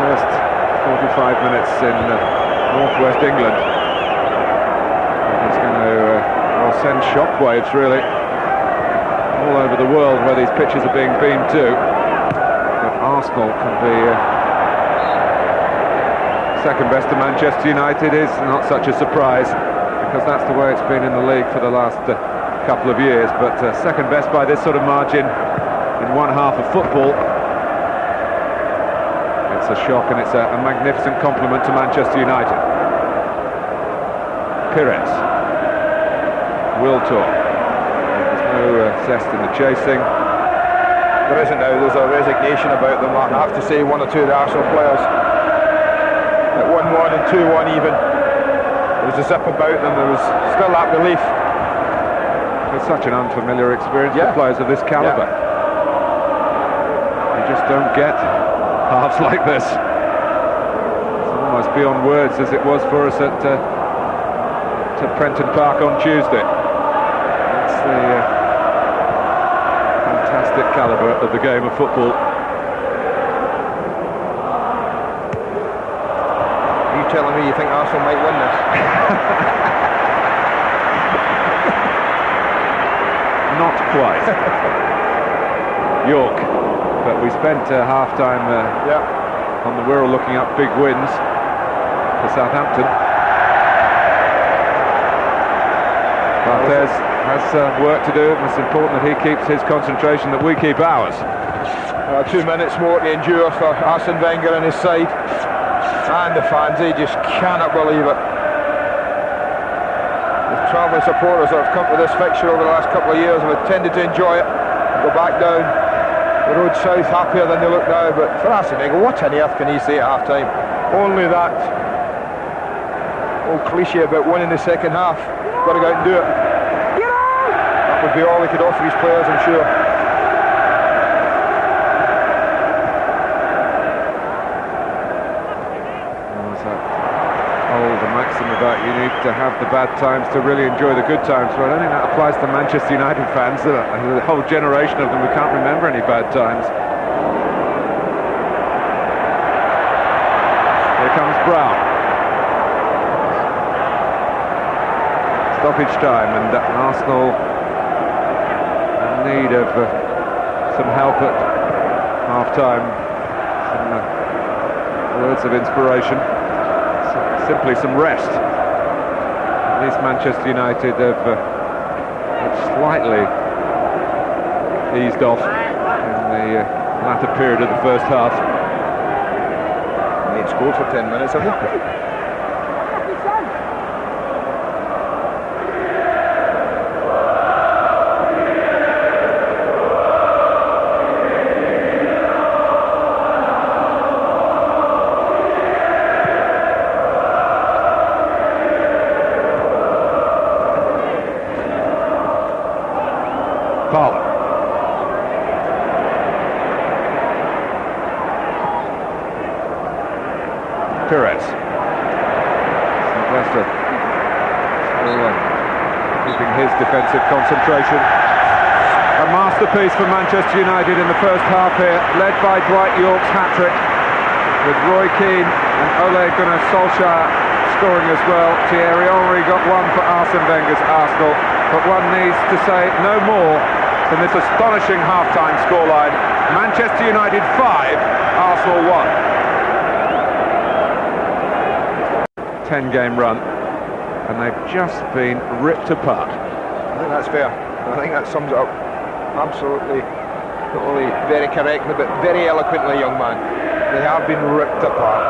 [SPEAKER 2] First 45 minutes in northwest England. It's going to send shockwaves really all over the world where these pitches are being beamed to. But Arsenal can be second best to Manchester United is not such a surprise, because that's the way it's been in the league for the last couple of years. But second best by this sort of margin in one half of football. It's a shock, and it's a magnificent compliment to Manchester United. Pires. Wiltor. There's no zest in the chasing.
[SPEAKER 3] There isn't now, there's a resignation about them. I have to say, one or two of the Arsenal players at 1-1 and 2-1 even, there was a zip about them, there was still that relief.
[SPEAKER 2] It's such an unfamiliar experience for players of this calibre. You just don't get halves like this. It's almost beyond words, as it was for us at Prenton Park on Tuesday. It's the fantastic calibre of the game of football.
[SPEAKER 3] Are you telling me you think Arsenal might win this?
[SPEAKER 2] Not quite. York. But we spent half-time on the Wirral looking up big wins for Southampton. Barthez has work to do, and it's important that he keeps his concentration, that we keep ours.
[SPEAKER 3] 2 minutes more to endure for Arsene Wenger and his side. And the fans, they just cannot believe it. The travelling supporters that have come to this fixture over the last couple of years have tended to enjoy it, go back down the road south happier than they look now. But for Arsene Wenger, what on earth can he say at half-time? Only that old cliche about winning the second half. Got to go out and do it. That would be all he could offer his players, I'm sure.
[SPEAKER 2] The maxim about you need to have the bad times to really enjoy the good times. Well, I don't think that applies to Manchester United fans. The whole generation of them who can't remember any bad times. Here comes Brown. Stoppage time, and Arsenal in need of some help at half-time. Some words of inspiration. Simply some rest. At least Manchester United have slightly eased off in the latter period of the first half.
[SPEAKER 3] They ain't scored for 10 minutes, have they?
[SPEAKER 2] Pires. Sylvester still keeping his defensive concentration. A masterpiece for Manchester United in the first half here, led by Dwight Yorke's hat-trick, with Roy Keane and Ole Gunnar Solskjaer scoring as well. Thierry Henry got one for Arsene Wenger's Arsenal, but one needs to say no more than this astonishing half-time scoreline. Manchester United 5, Arsenal 1. 10-game run, and they've just been ripped apart.
[SPEAKER 3] I think that's fair. I think that sums it up absolutely, not only very correctly, but very eloquently, young man. They have been ripped apart.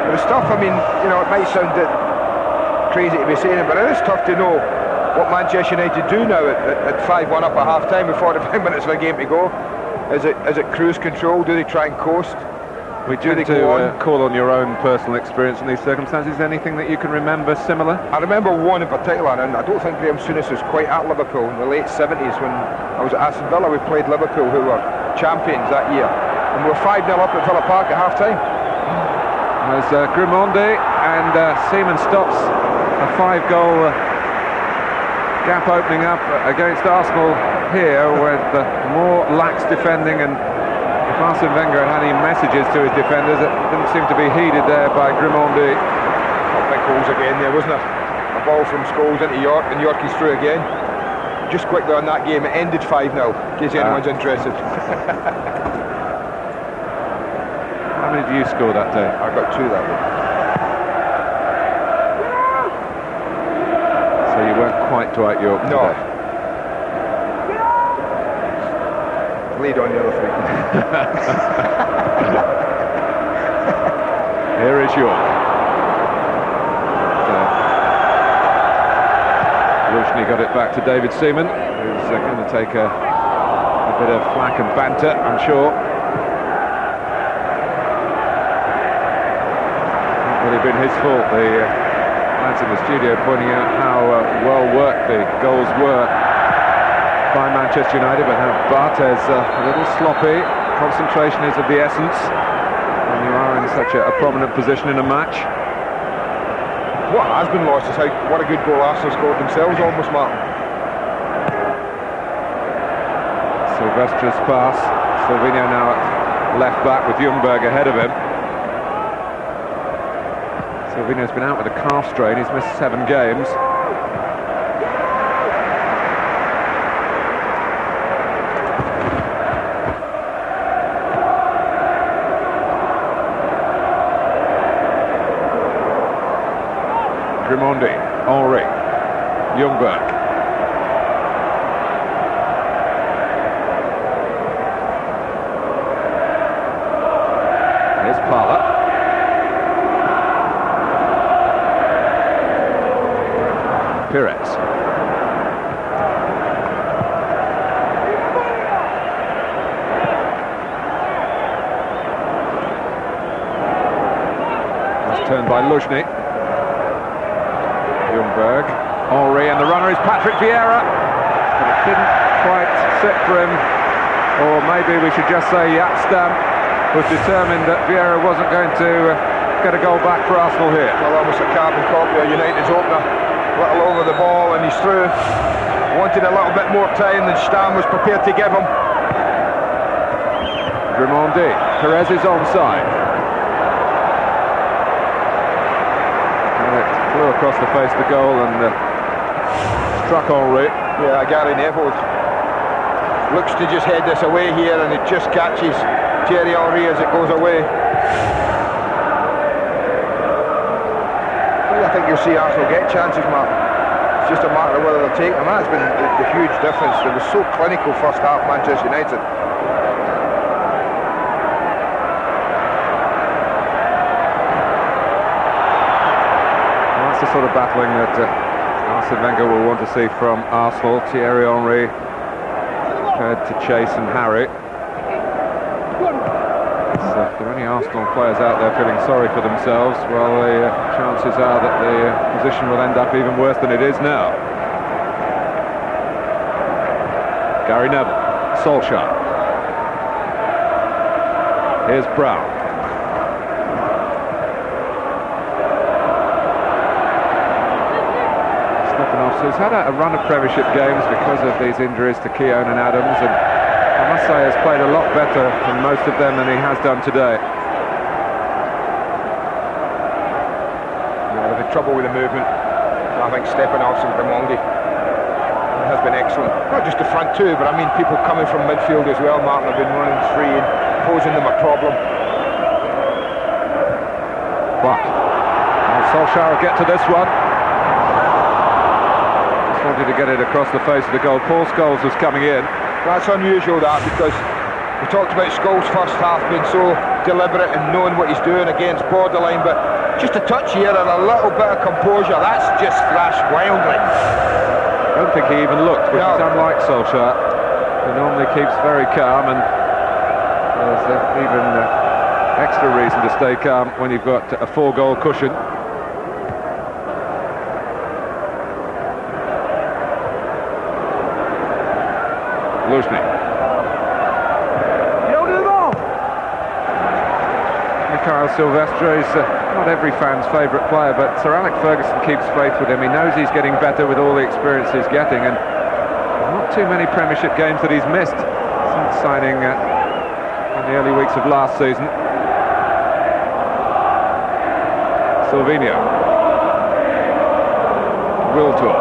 [SPEAKER 3] But it's tough, I mean, you know, it might sound crazy to be saying it, but it is tough to know what Manchester United do now at 5-1 up at half-time with 45 minutes of a game to go. Is it cruise control? Do they try and coast?
[SPEAKER 2] We tend to call on your own personal experience in these circumstances. Anything that you can remember similar?
[SPEAKER 3] I remember one in particular, and I don't think Graham Souness was quite at Liverpool in the late 70s when I was at Aston Villa. We played Liverpool, who were champions that year, and we were 5-0 up at Villa Park at half-time.
[SPEAKER 2] As Grimondi and Seaman stops a 5-goal gap opening up against Arsenal here with more lax defending, and if Arsene Wenger had any messages to his defenders, it didn't seem to be heeded there by Grimondi.
[SPEAKER 3] Big goals again there, wasn't it? A ball from Scholes into Yorke, and Yorke is through again. Just quickly on that game, it ended 5-0, in case anyone's interested.
[SPEAKER 2] How many did you score that day?
[SPEAKER 3] I got 2 that day.
[SPEAKER 2] So you weren't quite Dwight Yorke
[SPEAKER 3] No.
[SPEAKER 2] today.
[SPEAKER 3] Lead on the other 3.
[SPEAKER 2] Here is Yorke. Lushny got it back to David Seaman, who's going to take a bit of flack and banter, I'm sure. Not really been his fault. The lads in the studio pointing out how well worked the goals were by Manchester United, but how Barthez a little sloppy. Concentration is of the essence when you are in such a prominent position in a match.
[SPEAKER 3] What has been lost is what a good goal Arsenal scored themselves almost, Martin.
[SPEAKER 2] Silvestra's pass. Silvino now at left back with Ljungberg ahead of him. Silvino's been out with a calf strain. He's missed 7 games. Grimondi, Henry, Ljungberg. Here's Parler. Pires. That's turned by Lushny. Ljungberg, Henry, and the runner is Patrick Vieira. But it didn't quite sit for him, or maybe we should just say Jaap Stam was determined that Vieira wasn't going to get a goal back for Arsenal here.
[SPEAKER 3] Well, almost a carbon copy of United's opener. A little over the ball and he's through. Wanted a little bit more time than Stam was prepared to give him.
[SPEAKER 2] Grimondi, Perez is onside. Flew across the face of the goal and struck Henry.
[SPEAKER 3] Yeah, Gary Neville looks to just head this away here, and it just catches Thierry Henry as it goes away. Well, I think you'll see Arsenal get chances, Mark. It's just a matter of whether they'll take them. That's been the huge difference. It was so clinical first half, Manchester United.
[SPEAKER 2] The sort of battling that Arsene Wenger will want to see from Arsenal. Thierry Henry prepared to chase and harry. So if there are any Arsenal players out there feeling sorry for themselves, well, the chances are that the position will end up even worse than it is now. Gary Neville, Solskjaer. Here's Brown. Stepanovs, who's had a run of Premiership games because of these injuries to Keown and Adams, and I must say has played a lot better in most of them than he has done today.
[SPEAKER 3] Yeah, they've had trouble with the movement. I think Stepanovs and Grimaldi has been excellent. Not just the front two, but I mean people coming from midfield as well, Martin, have been running free and posing them a problem.
[SPEAKER 2] But Solskjaer will get to this one. Just wanted to get it across the face of the goal. Paul Scholes was coming in.
[SPEAKER 3] That's unusual, that, because we talked about Scholes' first half being so deliberate and knowing what he's doing against borderline, but just a touch here and a little bit of composure. That's just thrashed wildly.
[SPEAKER 2] I don't think he even looked, which is unlike Solskjaer, who normally keeps very calm, and there's even extra reason to stay calm when you've got a 4-goal cushion. Luzhny. Mikhail Silvestre is not every fan's favourite player, but Sir Alex Ferguson keeps faith with him. He knows he's getting better with all the experience he's getting, and not too many Premiership games that he's missed since signing in the early weeks of last season. Silvino. Wiltor.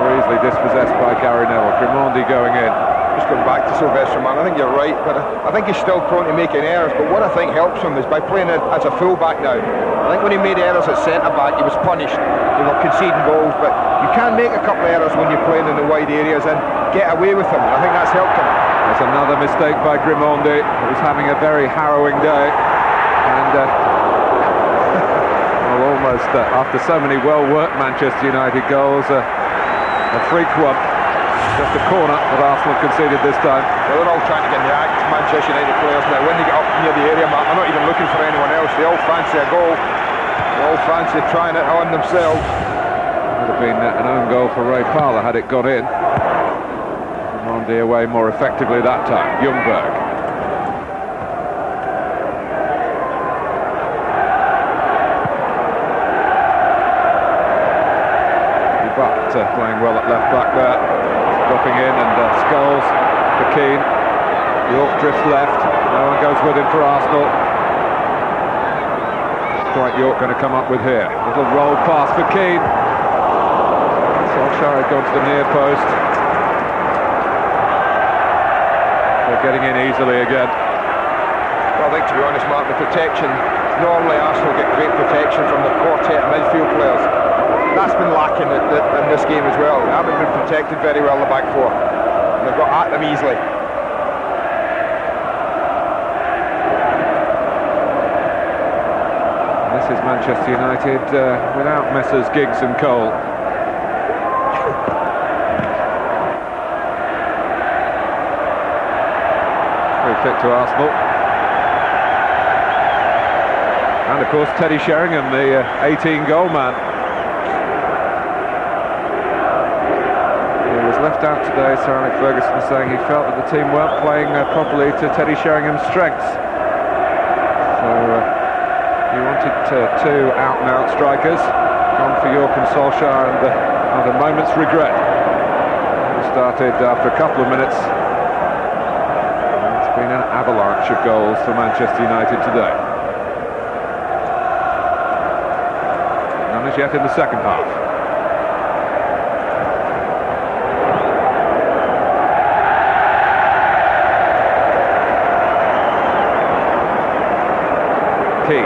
[SPEAKER 2] Easily dispossessed by Gary Neville. Grimaldi going in.
[SPEAKER 3] Just going back to Sylvester, man, I think you're right, but I think he's still prone to making errors, but what I think helps him is by playing as a full-back now. I think when he made errors at centre-back, he was punished. They were conceding goals, but you can make a couple of errors when you're playing in the wide areas and get away with them. I think that's helped him.
[SPEAKER 2] There's another mistake by Grimaldi, who's having a very harrowing day, and well, almost after so many well-worked Manchester United goals, a freak one, just a corner that Arsenal conceded this time.
[SPEAKER 3] Well, they're all trying to get in the act, Manchester United players now. When they get up near the area, Matt, they're not even looking for anyone else. They all fancy a goal. They all fancy trying it on themselves.
[SPEAKER 2] Would have been an own goal for Ray Parlour had it gone in. Grimaldi away more effectively that time. Ljungberg. Playing well at left back there, dropping in, and Scholes for Keane. York drifts left, no one goes with him for Arsenal. Strike York going to come up with here. Little roll pass for Keane. Solskjaer had gone to the near post. They're getting in easily again.
[SPEAKER 3] Well, I think, to be honest, Mark, the protection, normally Arsenal get great protection from the quartet of midfield players. That's been lacking in this game as well. They haven't been protected very well, the back four. And they've got at them easily.
[SPEAKER 2] And this is Manchester United without Messrs Giggs and Cole. Very fit to Arsenal. And of course Teddy Sheringham, the 18-goal man. Left out today, Sir Alex Ferguson saying he felt that the team weren't playing properly to Teddy Sheringham's strengths. So he wanted two out-and-out strikers, gone for York and Solskjaer, and had a moment's regret. He started after a couple of minutes. It's been an avalanche of goals for Manchester United today. None as yet in the second half. Keane.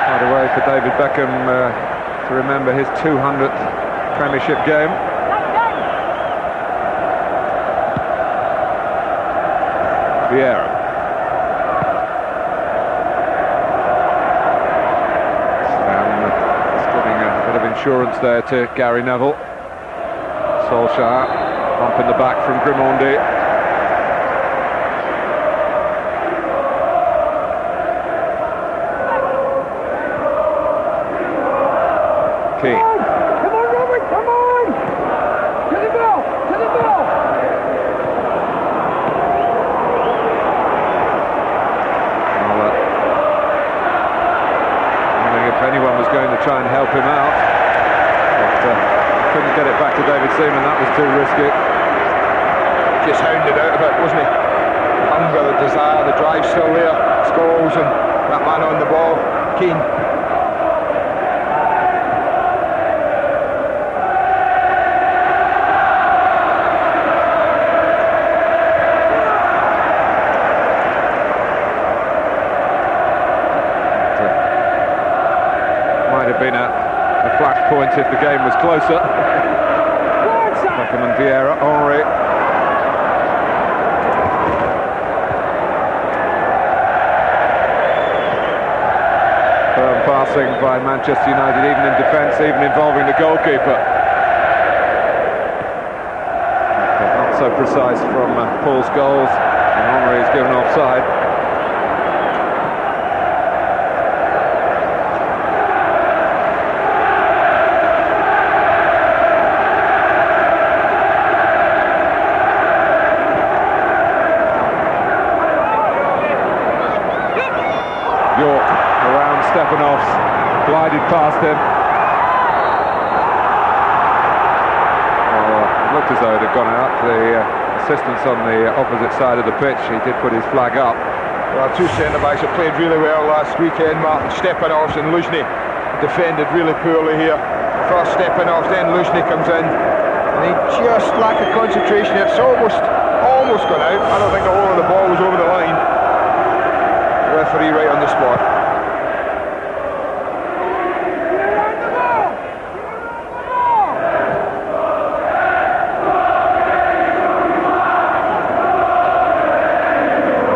[SPEAKER 2] Hard away for David Beckham to remember his 200th Premiership game. Vieira. Just giving a bit of insurance there to Gary Neville. Solskjaer, bump in the back from Grimaldi. Keane.
[SPEAKER 3] Come on, Robert, come on! To the ball, to the ball!
[SPEAKER 2] Well, to David Seaman, that was too risky.
[SPEAKER 3] Just hounded out of it, wasn't he? The hunger, the desire, the drive still there. Scholes and that man on the ball, Keane.
[SPEAKER 2] Might have been a flashpoint if the game was closer. Beckham and Vieira, Henry. Firm passing by Manchester United, even in defence, even involving the goalkeeper. But not so precise from Paul Scholes, and Henry is given offside. York around Stepanovs, glided past him. Oh, it looked as though it had gone out. The assistants on the opposite side of the pitch, he did put his flag up.
[SPEAKER 3] Well, two centre-backs have played really well last weekend, Martin. Stepanovs and Luzhny defended really poorly here. First Stepanovs, then Luzhny comes in, and he just lacked the concentration. It's almost gone out. I don't think the whole of the ball was over the line. Referee right on the spot.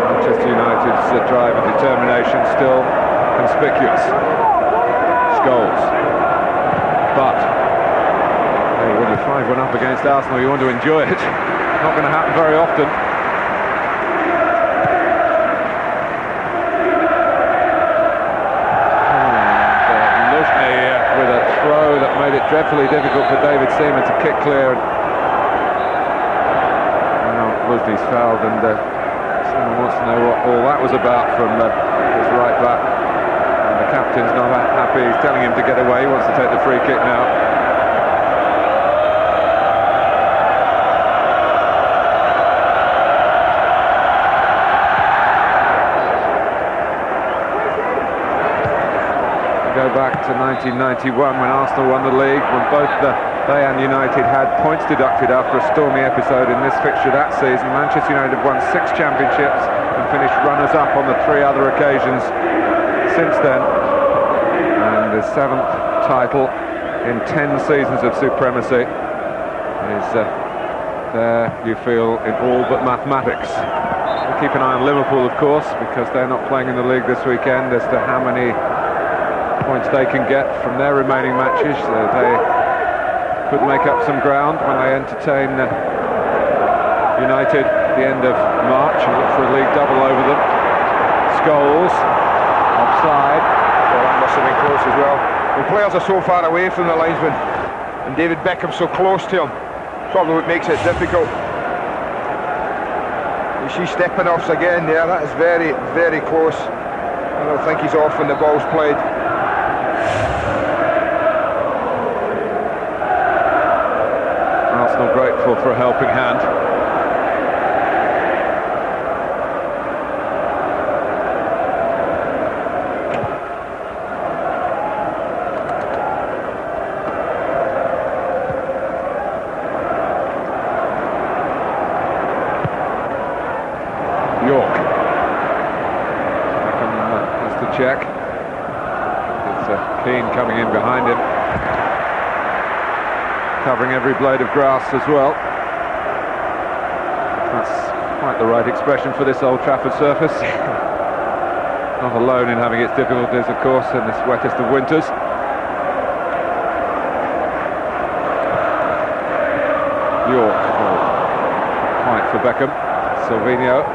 [SPEAKER 2] Manchester United's drive and determination still conspicuous. Scholes. But hey, when you're 5-1 up against Arsenal, you want to enjoy it. Not going to happen very often. That made it dreadfully difficult for David Seaman to kick clear. Now Luzhny's fouled, and someone wants to know what all that was about from his right back. And the captain's not happy. He's telling him to get away. He wants to take the free kick now. Go back to 1991 when Arsenal won the league, when both they and United had points deducted after a stormy episode in this fixture that season. Manchester United won 6 championships and finished runners-up on the 3 other occasions since then. And the 7th title in 10 seasons of supremacy is there, you feel, in all but mathematics. We'll keep an eye on Liverpool, of course, because they're not playing in the league this weekend, as to how many points they can get from their remaining matches. They could make up some ground when they entertain United at the end of March and look for a league double over them. Scholes, offside.
[SPEAKER 3] Well, that must have been close as well. The players are so far away from the linesman, and David Beckham so close to him. Probably what makes it difficult. You see Stepanovs again there. That is very, very close. I don't think he's off when the ball's played.
[SPEAKER 2] Arsenal grateful for a helping hand. York. Beckham has to check. It's Keane coming in behind him, covering every blade of grass as well. That's quite the right expression for this Old Trafford surface. Not alone in having its difficulties, of course, in this wettest of winters. York, point for Beckham. Silvino.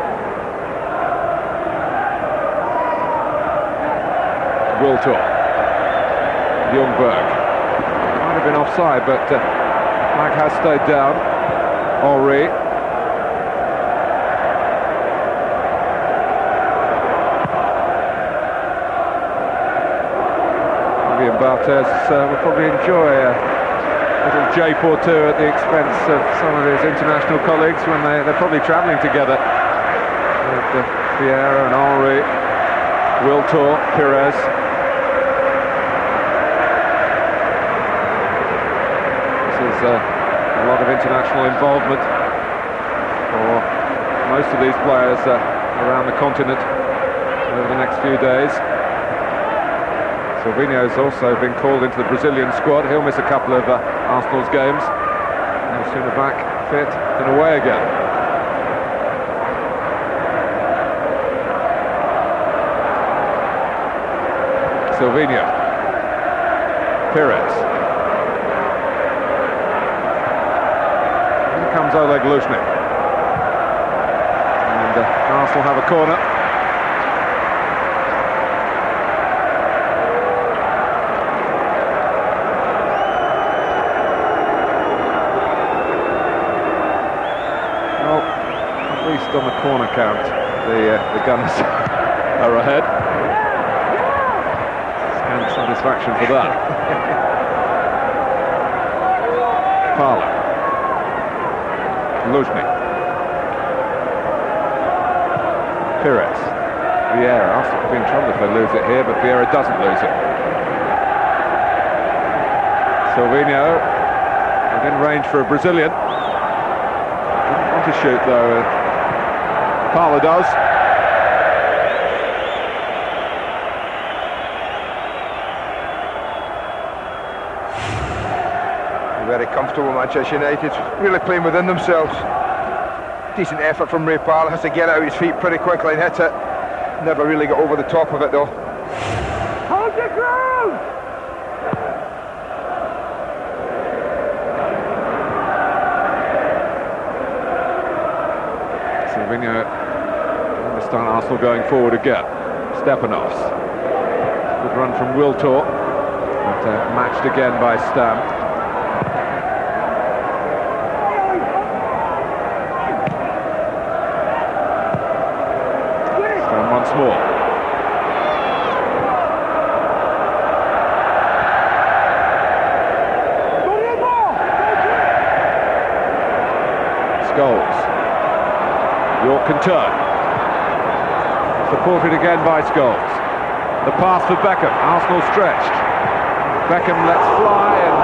[SPEAKER 2] Wiltor. Ljungberg. Might have been offside, but flag has stayed down. Henry. Barthez will probably enjoy little jape or two at the expense of some of his international colleagues when they're probably travelling together. With Vieira and Henry, Wiltor, Pires. This is a lot of international involvement for most of these players around the continent over the next few days. Silvinho's also been called into the Brazilian squad. He'll miss a couple of Arsenal's games. No sooner back fit than away again. Silvinho. Pires. Here comes Oleg Luzhny. And Arsenal have a corner. On the corner count, the Gunners are ahead. Scant satisfaction for that. Parlour. Luzhny. Pires. Vieira. Arsenal could be in trouble if they lose it here, but Vieira doesn't lose it. Silvinho within range for a Brazilian. Didn't want to shoot though. Parlour does.
[SPEAKER 3] Very comfortable Manchester United, really playing within themselves. Decent effort from Ray Parlour, has to get out his feet pretty quickly and hit it. Never really got over the top of it though.
[SPEAKER 1] Hold your ground!
[SPEAKER 2] Silvinho start Arsenal going forward again. Stepanovs. Good run from Wiltor, but matched again by Stam. Stam once more. Scholes. York can turn. Supported again by Scholes. The pass for Beckham. Arsenal stretched. Beckham lets fly, and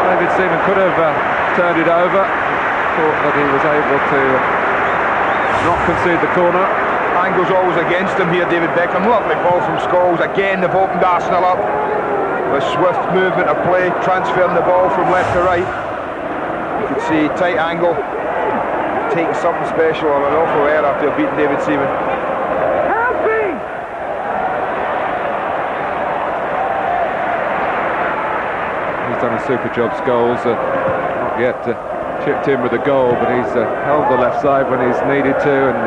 [SPEAKER 2] David Seaman could have turned it over. Thought that he was able to not concede the corner.
[SPEAKER 3] Angle's always against him here, David Beckham. Lovely ball from Scholes. Again, they've opened Arsenal up. With swift movement of play, transferring the ball from left to right. You can see tight angle, taking something special on an awful error after beating David Seaman.
[SPEAKER 2] Done a super job, Scholes. Not yet chipped in with a goal, but he's held the left side when he's needed to, and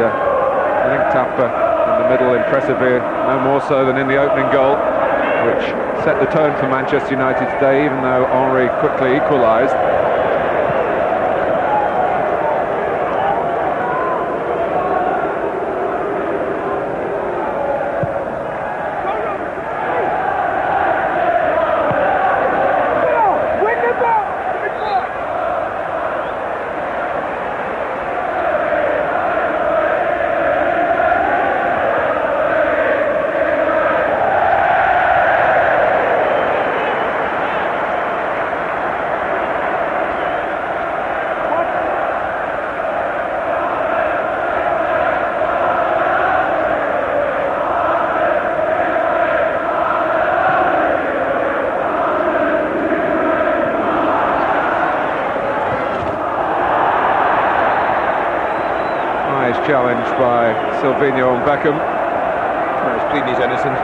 [SPEAKER 2] linked up in the middle impressively, no more so than in the opening goal, which set the tone for Manchester United today, even though Henry quickly equalised. Challenged by Silvinho and Beckham.
[SPEAKER 3] He's pleading he's innocent.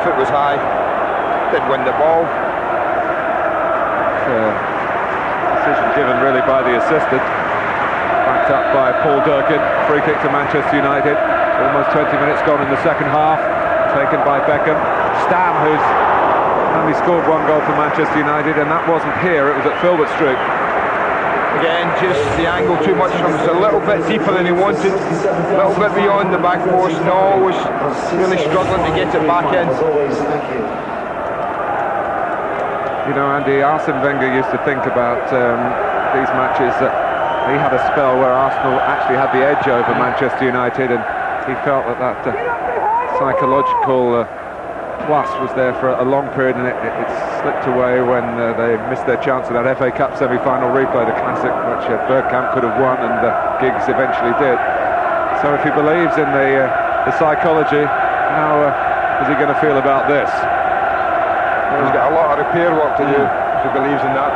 [SPEAKER 3] Foot was high. Did win the ball.
[SPEAKER 2] Decision given really by the assistant. Backed up by Paul Durkin. Free kick to Manchester United. Almost 20 minutes gone in the second half. Taken by Beckham. Stam, who's only scored one goal for Manchester United, and that wasn't here, it was at Filbert Street.
[SPEAKER 3] Again, just the angle too much from us, a little bit deeper than he wanted, a little bit beyond the back post, and always really struggling to get it back in.
[SPEAKER 2] You know, Andy, Arsene Wenger used to think about these matches that he had a spell where Arsenal actually had the edge over Manchester United, and he felt that psychological plus was there for a long period, and it slipped away when they missed their chance of that FA Cup semi-final replay, the classic, which Bergkamp could have won, and Giggs eventually did. So if he believes in the psychology, how is he going to feel about this?
[SPEAKER 3] Well, he's got a lot of repair work to do if he believes in that.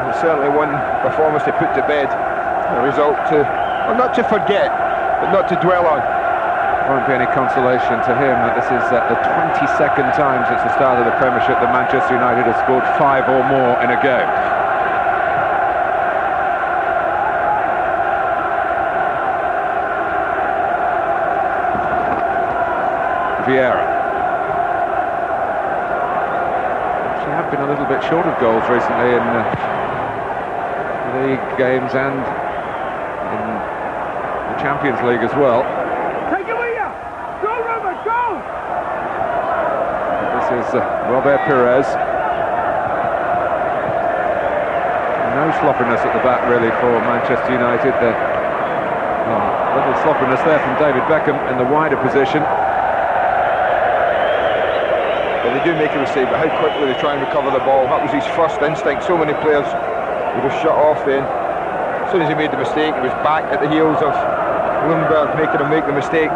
[SPEAKER 3] It's certainly one performance to put to bed, a result to, well, not to forget, but not to dwell on.
[SPEAKER 2] Won't be any consolation to him that this is the 22nd time since the start of the Premiership that Manchester United have scored 5 or more in a game. Vieira. Actually have been a little bit short of goals recently in league games and in the Champions League as well.
[SPEAKER 4] Take it with you! Go, Robert, go!
[SPEAKER 2] This is Robert Pires. No sloppiness at the back really for Manchester United. Little sloppiness there from David Beckham in the wider position.
[SPEAKER 3] But they do make a mistake, but how quickly they try and recover the ball. That was his first instinct. So many players would have shut off then. As soon as he made the mistake, he was back at the heels of Lundberg, making him make the mistake.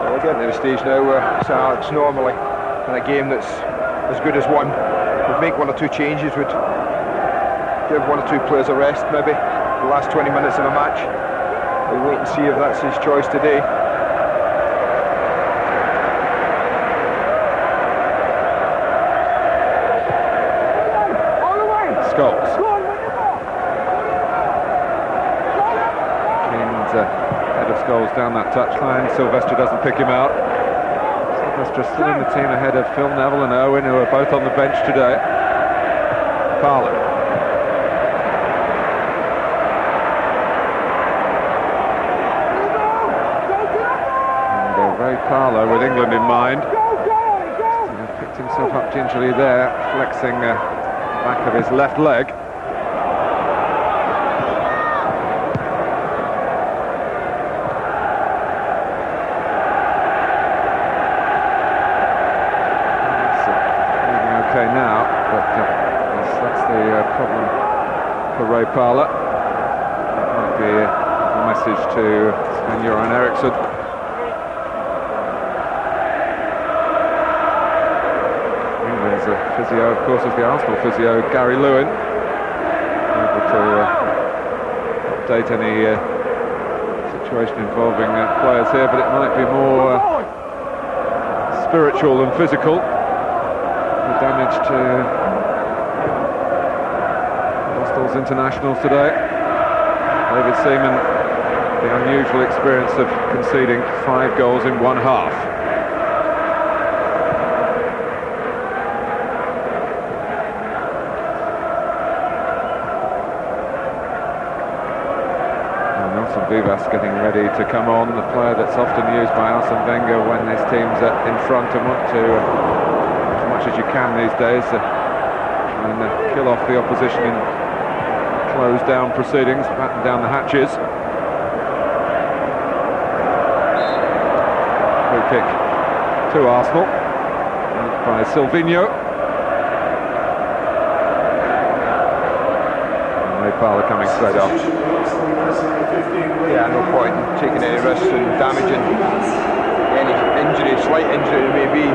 [SPEAKER 3] Well, we're getting to the stage now where it's normally in a game that's as good as one. We'd make 1 or 2 changes, would give 1 or 2 players a rest maybe, the last 20 minutes of a match. We'll wait and see if that's his choice today.
[SPEAKER 2] Scholes. Keane's head of Scholes down that touchline. Sylvester doesn't pick him out. Sylvester still in the team ahead of Phil Neville and Owen, who are both on the bench today. Parlour. Ray Parlour with England in mind. Picked himself up gingerly there, flexing the back of his left leg. It's moving okay now, but that's the problem for Ray Parlour. That might be a message to Sven-Göran Eriksson. Physio, of course, is the Arsenal physio, Gary Lewin, able to update any situation involving players here, but it might be more spiritual than physical. The damage to Arsenal's internationals today. David Seaman, the unusual experience of conceding 5 goals in one half. Vivas getting ready to come on, the player that's often used by Arsene Wenger when his team's in front and want to, as much as you can these days, try and kill off the opposition in closed down proceedings, batten down the hatches. Free kick to Arsenal by Silvinho. Ray Parlour coming straight off.
[SPEAKER 3] Yeah, no point in taking any risks and damaging any injury, slight injury it may be.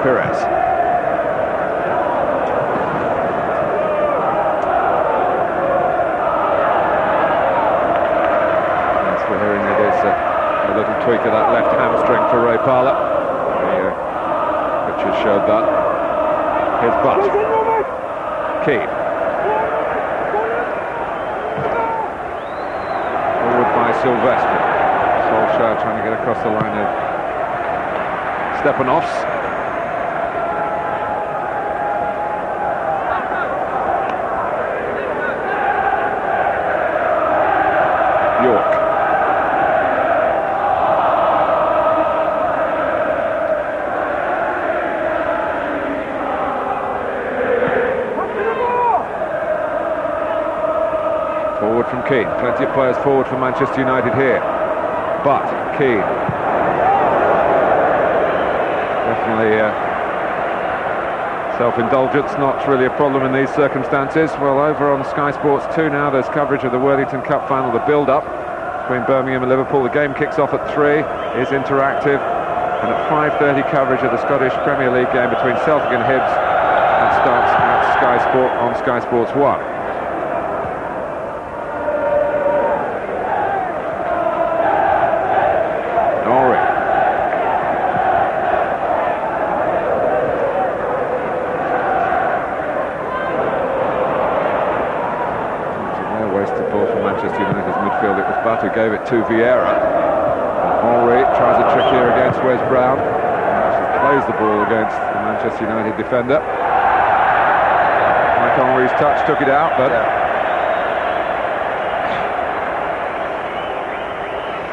[SPEAKER 2] Pires. A little tweak of that left hamstring for Ray Parlour. The pictures showed that. Here's Butt. Keane. Silvestre. Solskjaer trying to get across the line of Stepanovs. York. Forward from Keane. Plenty of players forward for Manchester United here. But Keane. Definitely self-indulgence, not really a problem in these circumstances. Well, over on Sky Sports 2 now, there's coverage of the Worthington Cup final, the build-up between Birmingham and Liverpool. The game kicks off at 3, is interactive, and at 5:30 coverage of the Scottish Premier League game between Celtic and Hibs, and starts at Sky Sport on Sky Sports 1. Who gave it to Vieira. Henry tries a trick here against Wes Brown. Plays the ball against the Manchester United defender. Mike Henry's touch took it out, but
[SPEAKER 3] a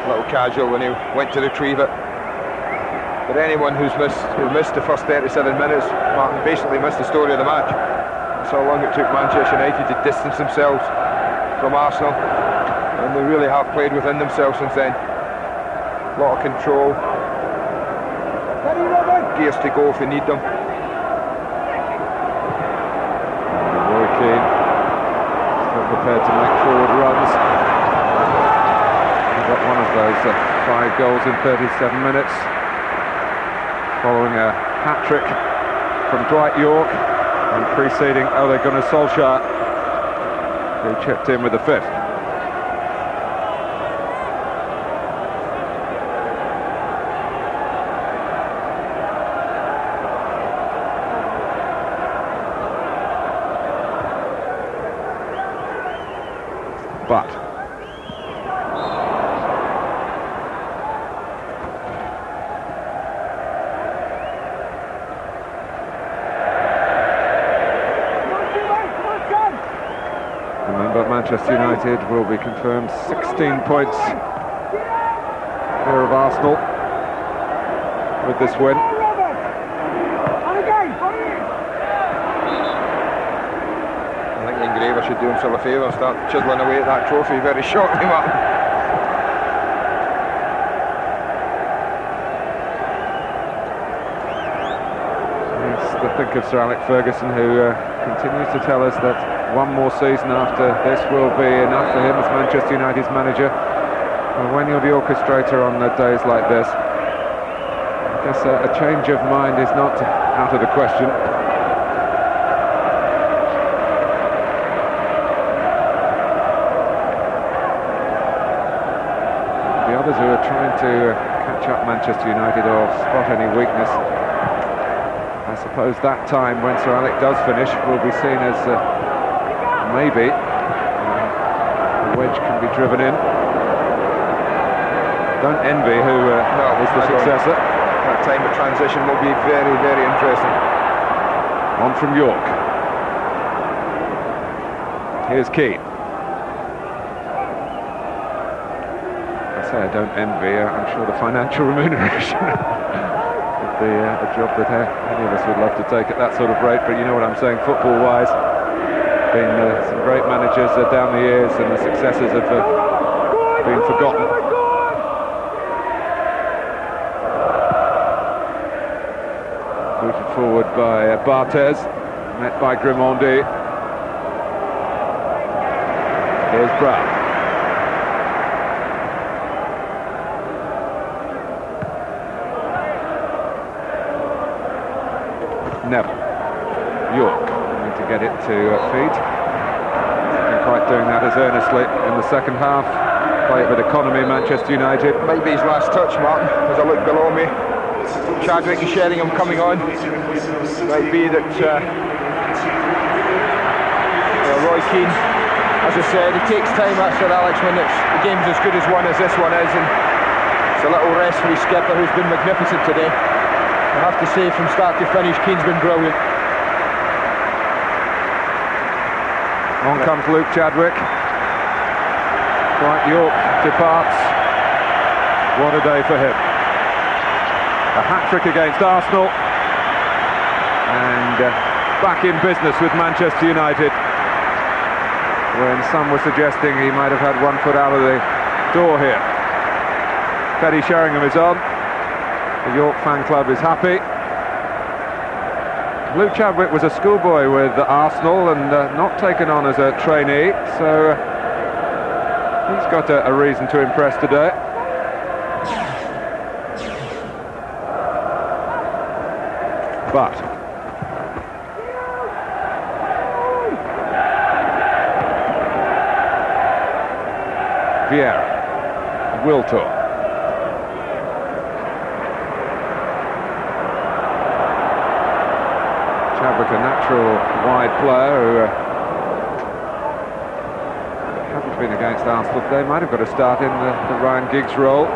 [SPEAKER 3] little casual when he went to retrieve it. But anyone who missed the first 37 minutes, Martin, basically missed the story of the match. That's how long it took Manchester United to distance themselves from Arsenal. And they really have played within themselves since then. A lot of control. Gears to go if they need them.
[SPEAKER 2] Roy Keane still prepared to make forward runs. He got one of those 5 goals in 37 minutes, following a hat-trick from Dwight York and preceding Ole Gunnar Solskjaer, who chipped in with the 5th. But remember, Manchester United will be confirmed 16 points clear of Arsenal with this win.
[SPEAKER 3] Graver should do himself a favour and start chiseling away at that trophy very shortly, Martin.
[SPEAKER 2] It's the think of Sir Alex Ferguson, who continues to tell us that one more season after this will be enough for him as Manchester United's manager. And when you're the orchestrator on days like this, I guess a change of mind is not out of the question. Others who are trying to catch up Manchester United or spot any weakness, I suppose that time when Sir Alex does finish will be seen as maybe the wedge can be driven in. Don't envy who is the successor.
[SPEAKER 3] That time of transition will be very, very interesting.
[SPEAKER 2] On from York. Here's Keane. I don't envy, I'm sure, the financial remuneration of the job that any of us would love to take at that sort of rate, but you know what I'm saying, football-wise, been some great managers down the years, and the successes have been forgotten. Booted forward by Barthez, met by Grimondi. Here's Brown. Neville. York need to get it to feed. Not quite doing that as earnestly in the second half. Play it with economy, Manchester United.
[SPEAKER 3] Might be his last touch, Martin, as I look below me. Chadwick and Sheringham coming on. Might be that Roy Keane As I said, it takes time, that's Sir Alex, when the game's as good as one as this one is, and it's a little rest for his skipper, who's been magnificent today. I have to say, from start to finish, Keane's been brilliant.
[SPEAKER 2] On comes Luke Chadwick. Dwight York departs. What a day for him. A hat-trick against Arsenal. And back in business with Manchester United, when some were suggesting he might have had one foot out of the door here. Teddy Sheringham is on. The York fan club is happy. Luke Chadwick was a schoolboy with Arsenal and not taken on as a trainee, so he's got a reason to impress today. But Vieira, Wiltor. Chadwick, a natural wide player who hasn't been against Arsenal today. Might have got a start in the Ryan Giggs role.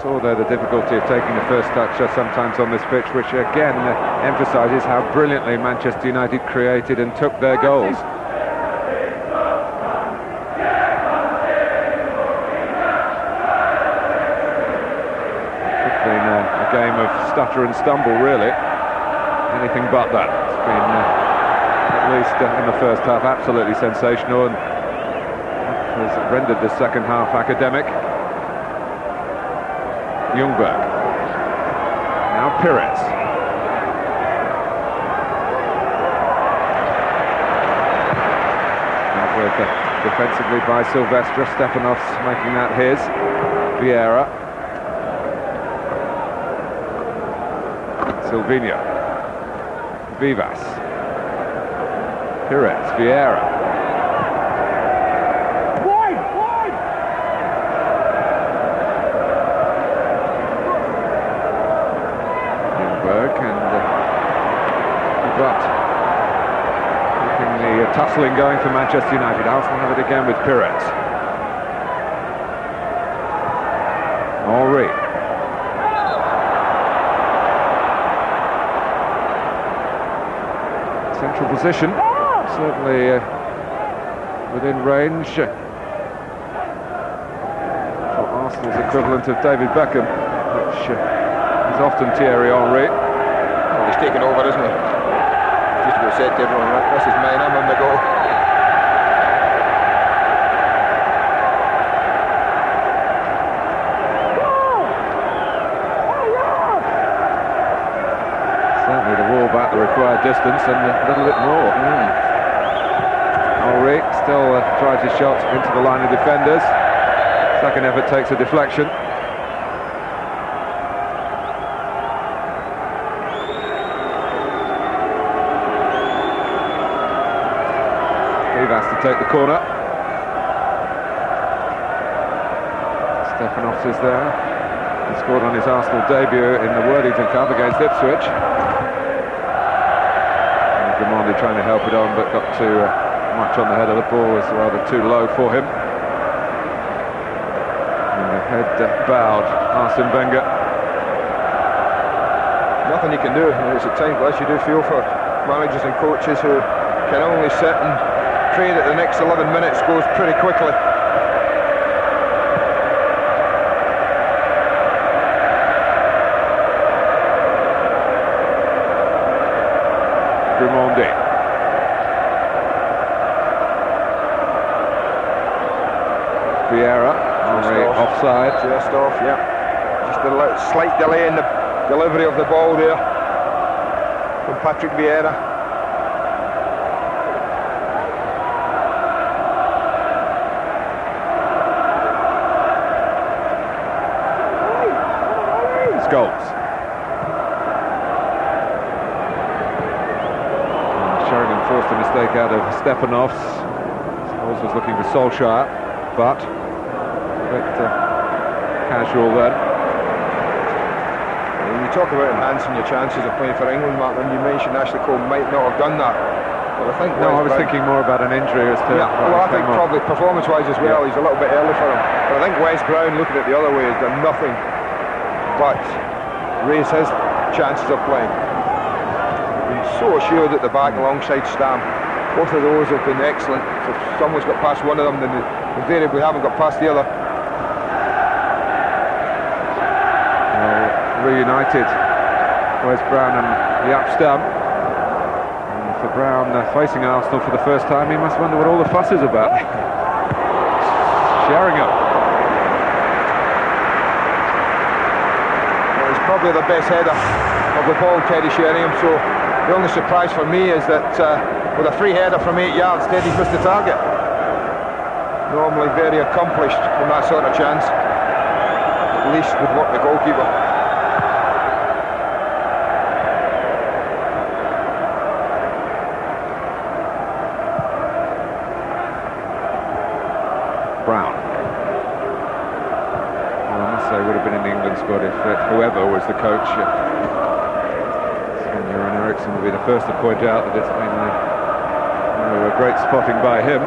[SPEAKER 2] Saw there the difficulty of taking the first touch sometimes on this pitch, which again emphasises how brilliantly Manchester United created and took their goals. It's been a game of stutter and stumble, really. Anything but that. It's been, at least in the first half, absolutely sensational, and has rendered the second half academic. Ljungberg. Now Pires. Dealt with defensively by Silvestre. Stepanov's making that his. Vieira. Silvinho. Vivas. Pires. Vieira. But keeping the tussling going for Manchester United. Arsenal have it again with Pires. Henry. Central position, certainly within range for Arsenal's equivalent of David Beckham, which is often Thierry Henry.
[SPEAKER 3] Well, he's taken over, isn't he? Just about said to everyone, right, this is mine, I'm on the go. Certainly the wall back the required distance and a little bit more. Henry still tries his shot into the line of defenders. Second effort takes a deflection. Has to take the corner. Stepanovs is there. He scored on his Arsenal debut in the Worthington Cup against Ipswich. Grimaldi trying to help it on, but got too much on the head of the ball, was rather too low for him. And the head bowed, Arsene Wenger. Nothing you can do. It's at times like you do feel for managers and coaches who can only sit and pray that the next 11 minutes goes pretty quickly.
[SPEAKER 2] Grimaldi. Vieira, Henry offside.
[SPEAKER 3] Just off, yeah. Just a slight delay in the delivery of the ball there from Patrick Vieira.
[SPEAKER 2] Scholes. Sheringham forced a mistake out of Stepanovs. Scholes was looking for Solskjaer, but a bit casual then.
[SPEAKER 3] When you talk about enhancing your chances of playing for England, Mark, and you mentioned Ashley Cole might not have done that. But I think
[SPEAKER 2] I was thinking more about an injury as to...
[SPEAKER 3] Yeah, well, I think probably performance-wise as well, he's a little bit early for him. But I think Wes Brown, looking at the other way, has done nothing but raise his chances of playing. Been so assured at the back alongside Stam. Both of those have been excellent. So if someone's got past one of them, then they invariably haven't got past the other.
[SPEAKER 2] Reunited, Wes Brown and Jaap Stam. For Brown facing Arsenal for the first time, he must wonder what all the fuss is about. Sheringham.
[SPEAKER 3] Well, he's probably the best header of the ball, Teddy Sheringham, so the only surprise for me is that with a free header from 8 yards, Teddy's missed the target. Normally very accomplished from that sort of chance, at least with what the goalkeeper.
[SPEAKER 2] Brown. Well, I must say, would have been in the England squad if whoever was the coach. Sven-Göran Eriksson would be the first to point out that it's been a great spotting by him.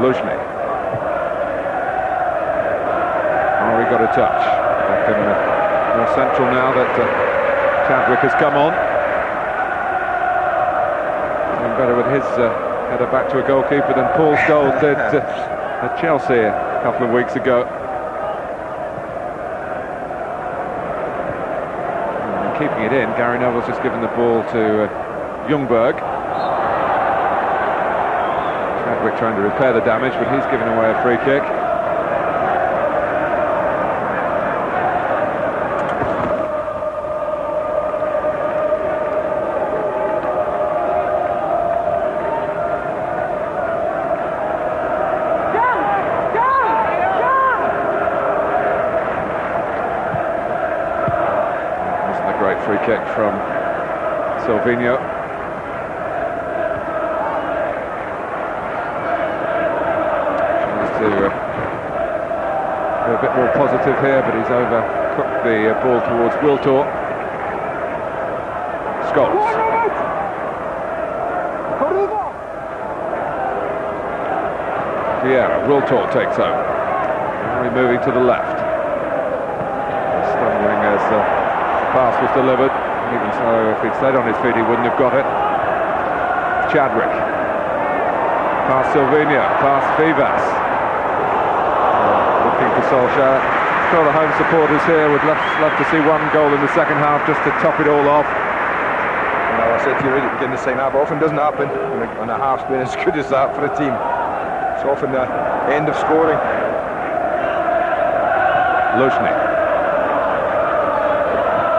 [SPEAKER 2] Luzhny. Henry got a touch. Back in more central now that Chadwick has come on. Doing better with his header back to a goalkeeper than Paul Scholes did at Chelsea a couple of weeks ago. And keeping it in, Gary Neville's just given the ball to Ljungberg. Chadwick trying to repair the damage, but he's given away a free kick. Wasn't a great free kick from Silvino. To be a bit more positive here, but he's overcooked the ball towards Wiltor. Scholes. Vieira, Wiltor takes over. Now moving to the left. Stumbling as the pass was delivered. Even so, if he'd stayed on his feet, he wouldn't have got it. Chadwick. Past Silvino, past Vivas. Looking for Solskjaer. Sure, the home supporters here would love to see one goal in the second half just to top it all off.
[SPEAKER 3] Well, I said to you right at the beginning of the second half, often doesn't happen when a half's been as good as that for a team. It's often the end of scoring.
[SPEAKER 2] Luzhny.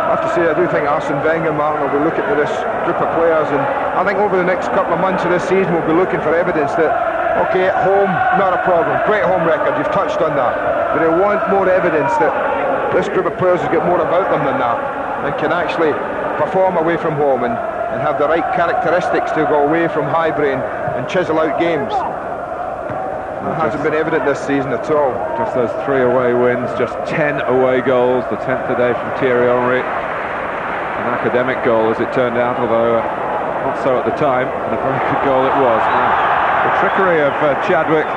[SPEAKER 3] I have to say, I do think Arsene Wenger, Martin, will be looking at this group of players, and I think over the next couple of months of this season we'll be looking for evidence that, okay, at home, not a problem, great home record, you've touched on that, but I want more evidence that this group of players has got more about them than that, and can actually perform away from home and have the right characteristics to go away from Highbrain and chisel out games. That hasn't been evident this season at all.
[SPEAKER 2] Just those 3 away wins, just 10 away goals, the 10th today from Thierry Henry. An academic goal as it turned out, although not so at the time, and a very good goal it was. Now, the trickery of Chadwick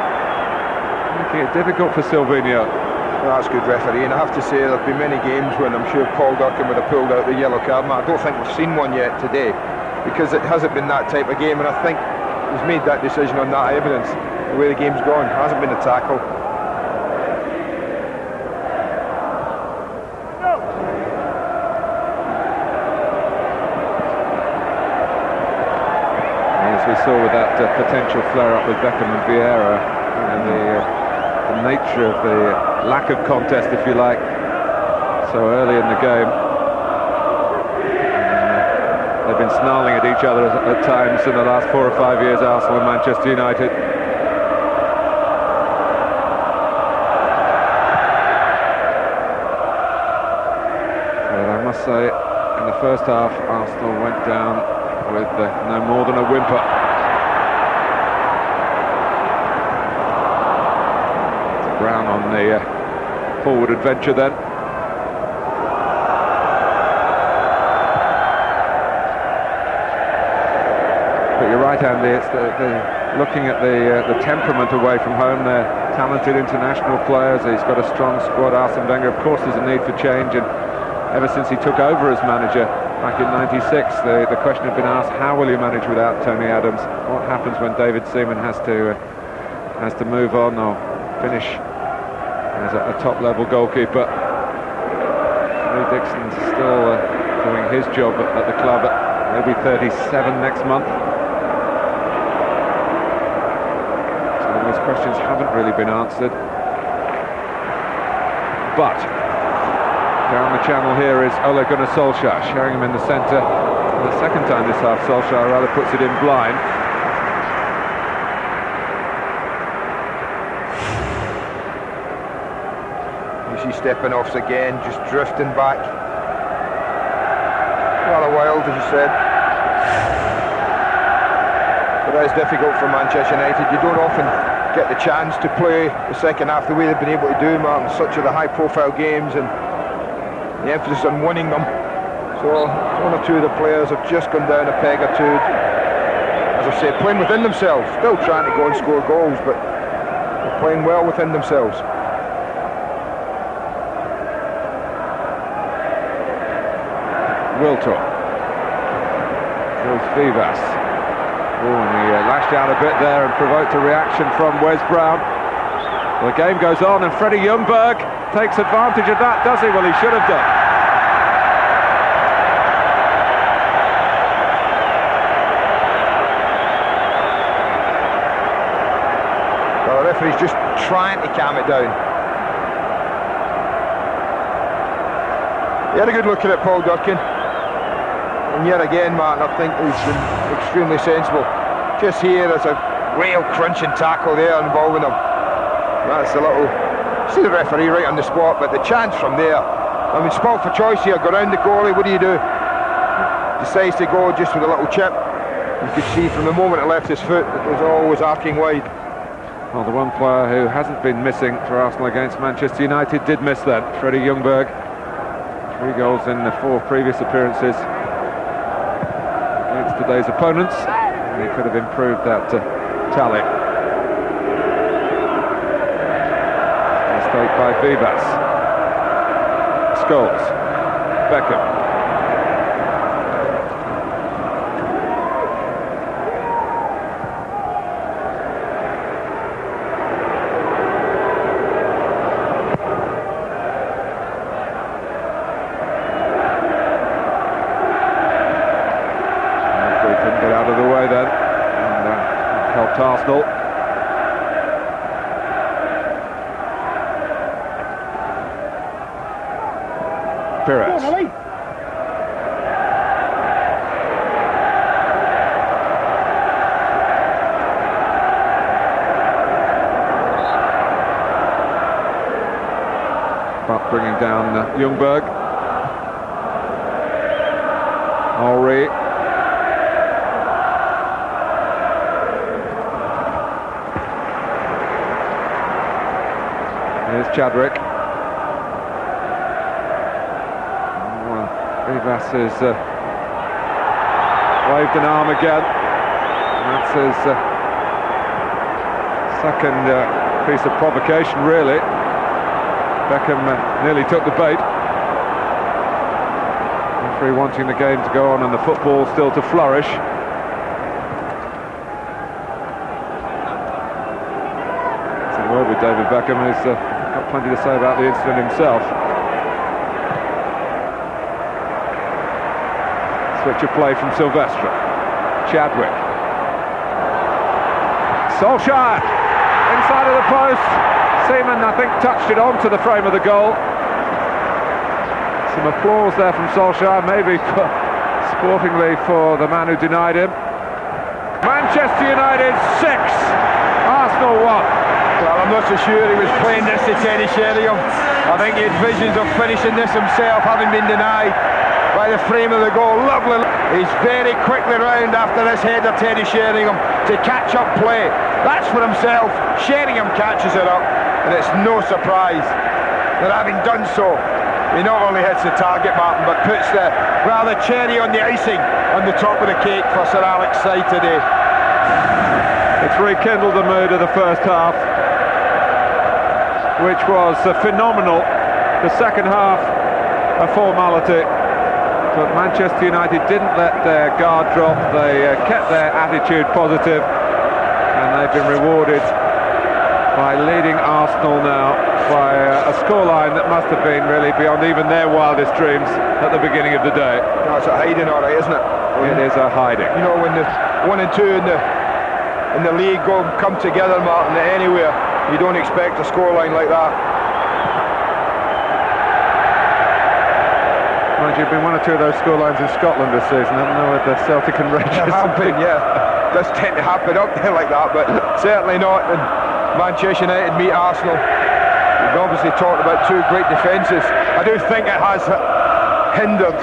[SPEAKER 2] making it difficult for Silvino.
[SPEAKER 3] Well, that's good refereeing. I have to say, there have been many games when I'm sure Paul Durkin would have pulled out the yellow card. I don't think we've seen one yet today, because it hasn't been that type of game, and I think he's made that decision on that evidence. The way the game's gone, hasn't been a tackle.
[SPEAKER 2] saw with that potential flare-up with Beckham and Vieira, and the nature of the lack of contest, if you like, so early in the game. They've been snarling at each other at times in the last 4 or 5 years, Arsenal and Manchester United. But I must say, in the first half, Arsenal went down with no more than a whimper. Brown on the forward adventure then. But you're right, Andy, it's looking at the temperament away from home. They're talented international players. He's got a strong squad. Arsene Wenger, of course, there's a need for change, and ever since he took over as manager back in '96, the question had been asked, how will you manage without Tony Adams? What happens when David Seaman has to move on or finish as a top-level goalkeeper? Lee Dixon's still doing his job at the club. He'll be 37 next month. So those questions haven't really been answered. But down the channel here is Ole Gunnar Solskjaer, showing him in the centre. For the second time this half, Solskjaer rather puts it in blind.
[SPEAKER 3] You see stepping-offs again, just drifting back. Rather wild, as you said. But that is difficult for Manchester United. You don't often get the chance to play the second half the way they've been able to do, Martin. Such are the high-profile games and the emphasis on winning them. So one or two of the players have just gone down a peg or two. As I said, playing within themselves. Still trying to go and score goals, but they're playing well within themselves.
[SPEAKER 2] Wiltor. Here's Vivas. Oh, and he lashed out a bit there and provoked a reaction from Wes Brown. Well, the game goes on, and Freddie Ljungberg takes advantage of that, does he? Well, he should have done.
[SPEAKER 3] Well, the referee's just trying to calm it down. He had a good look at it, Paul Durkin. And yet again, Martin, I think he's been extremely sensible. Just here, there's a real crunching tackle there involving him. That's a little... See the referee right on the spot, but the chance from there... I mean, spot for choice here, go round the goalie, what do? Decides to go just with a little chip. You could see from the moment it left his foot, it was always arcing wide.
[SPEAKER 2] Well, the one player who hasn't been missing for Arsenal against Manchester United did miss that, Freddie Ljungberg. 3 goals in the 4 previous appearances against today's opponents, and he could have improved that tally. Mistake by Vivas. Scholes. Beckham. Arsenal. Pires. But bringing down Ljungberg. Henry. Here's Chadwick. Well, Vivas has waved an arm again. And that's his second piece of provocation, really. Beckham nearly took the bait. Referee wanting the game to go on and the football still to flourish. It's a word with David Beckham, who's got plenty to say about the incident himself. Switch of play from Silvestre. Chadwick. Solskjaer inside of the post. Seaman, I think, touched it onto the frame of the goal. Some applause there from Solskjaer, maybe sportingly for the man who denied him. Manchester United 6, Arsenal 1.
[SPEAKER 3] Well, I'm not so sure he was playing this to Teddy Sheringham. I think he had visions of finishing this himself, having been denied by the frame of the goal. Lovely. He's very quickly round after this header, Teddy Sheringham, to catch up play. That's for himself. Sheringham catches it up, and it's no surprise that having done so, he not only hits the target, Martin, but puts the rather cherry on the icing on the top of the cake for Sir Alex's side today.
[SPEAKER 2] It's rekindled the mood of the first half, which was phenomenal. The second half, a formality. But Manchester United didn't let their guard drop. They kept their attitude positive, and they've been rewarded by leading Arsenal now by a scoreline that must have been really beyond even their wildest dreams at the beginning of the day.
[SPEAKER 3] That's a hiding, all right, isn't it?
[SPEAKER 2] It is a hiding. You
[SPEAKER 3] know, when the 1 and 2 in the league come together, Martin, anywhere, you don't expect a scoreline like that.
[SPEAKER 2] Mind you, been 1 or 2 of those scorelines in Scotland this season, haven't there, with the Celtic and Rangers?
[SPEAKER 3] It have been, yeah. It does tend to happen up there like that, but certainly not when Manchester United meet Arsenal. We've obviously talked about 2 great defences. I do think it has hindered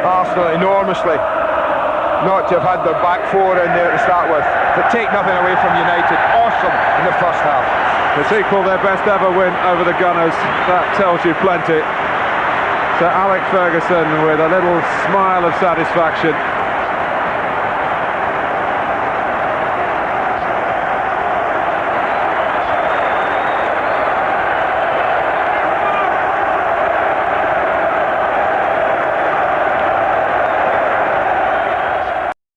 [SPEAKER 3] Arsenal enormously not to have had their back 4 in there to start with. But take nothing away from United. Awesome in the first half.
[SPEAKER 2] It's equal their best ever win over the Gunners. That tells you plenty. So Alex Ferguson with a little smile of satisfaction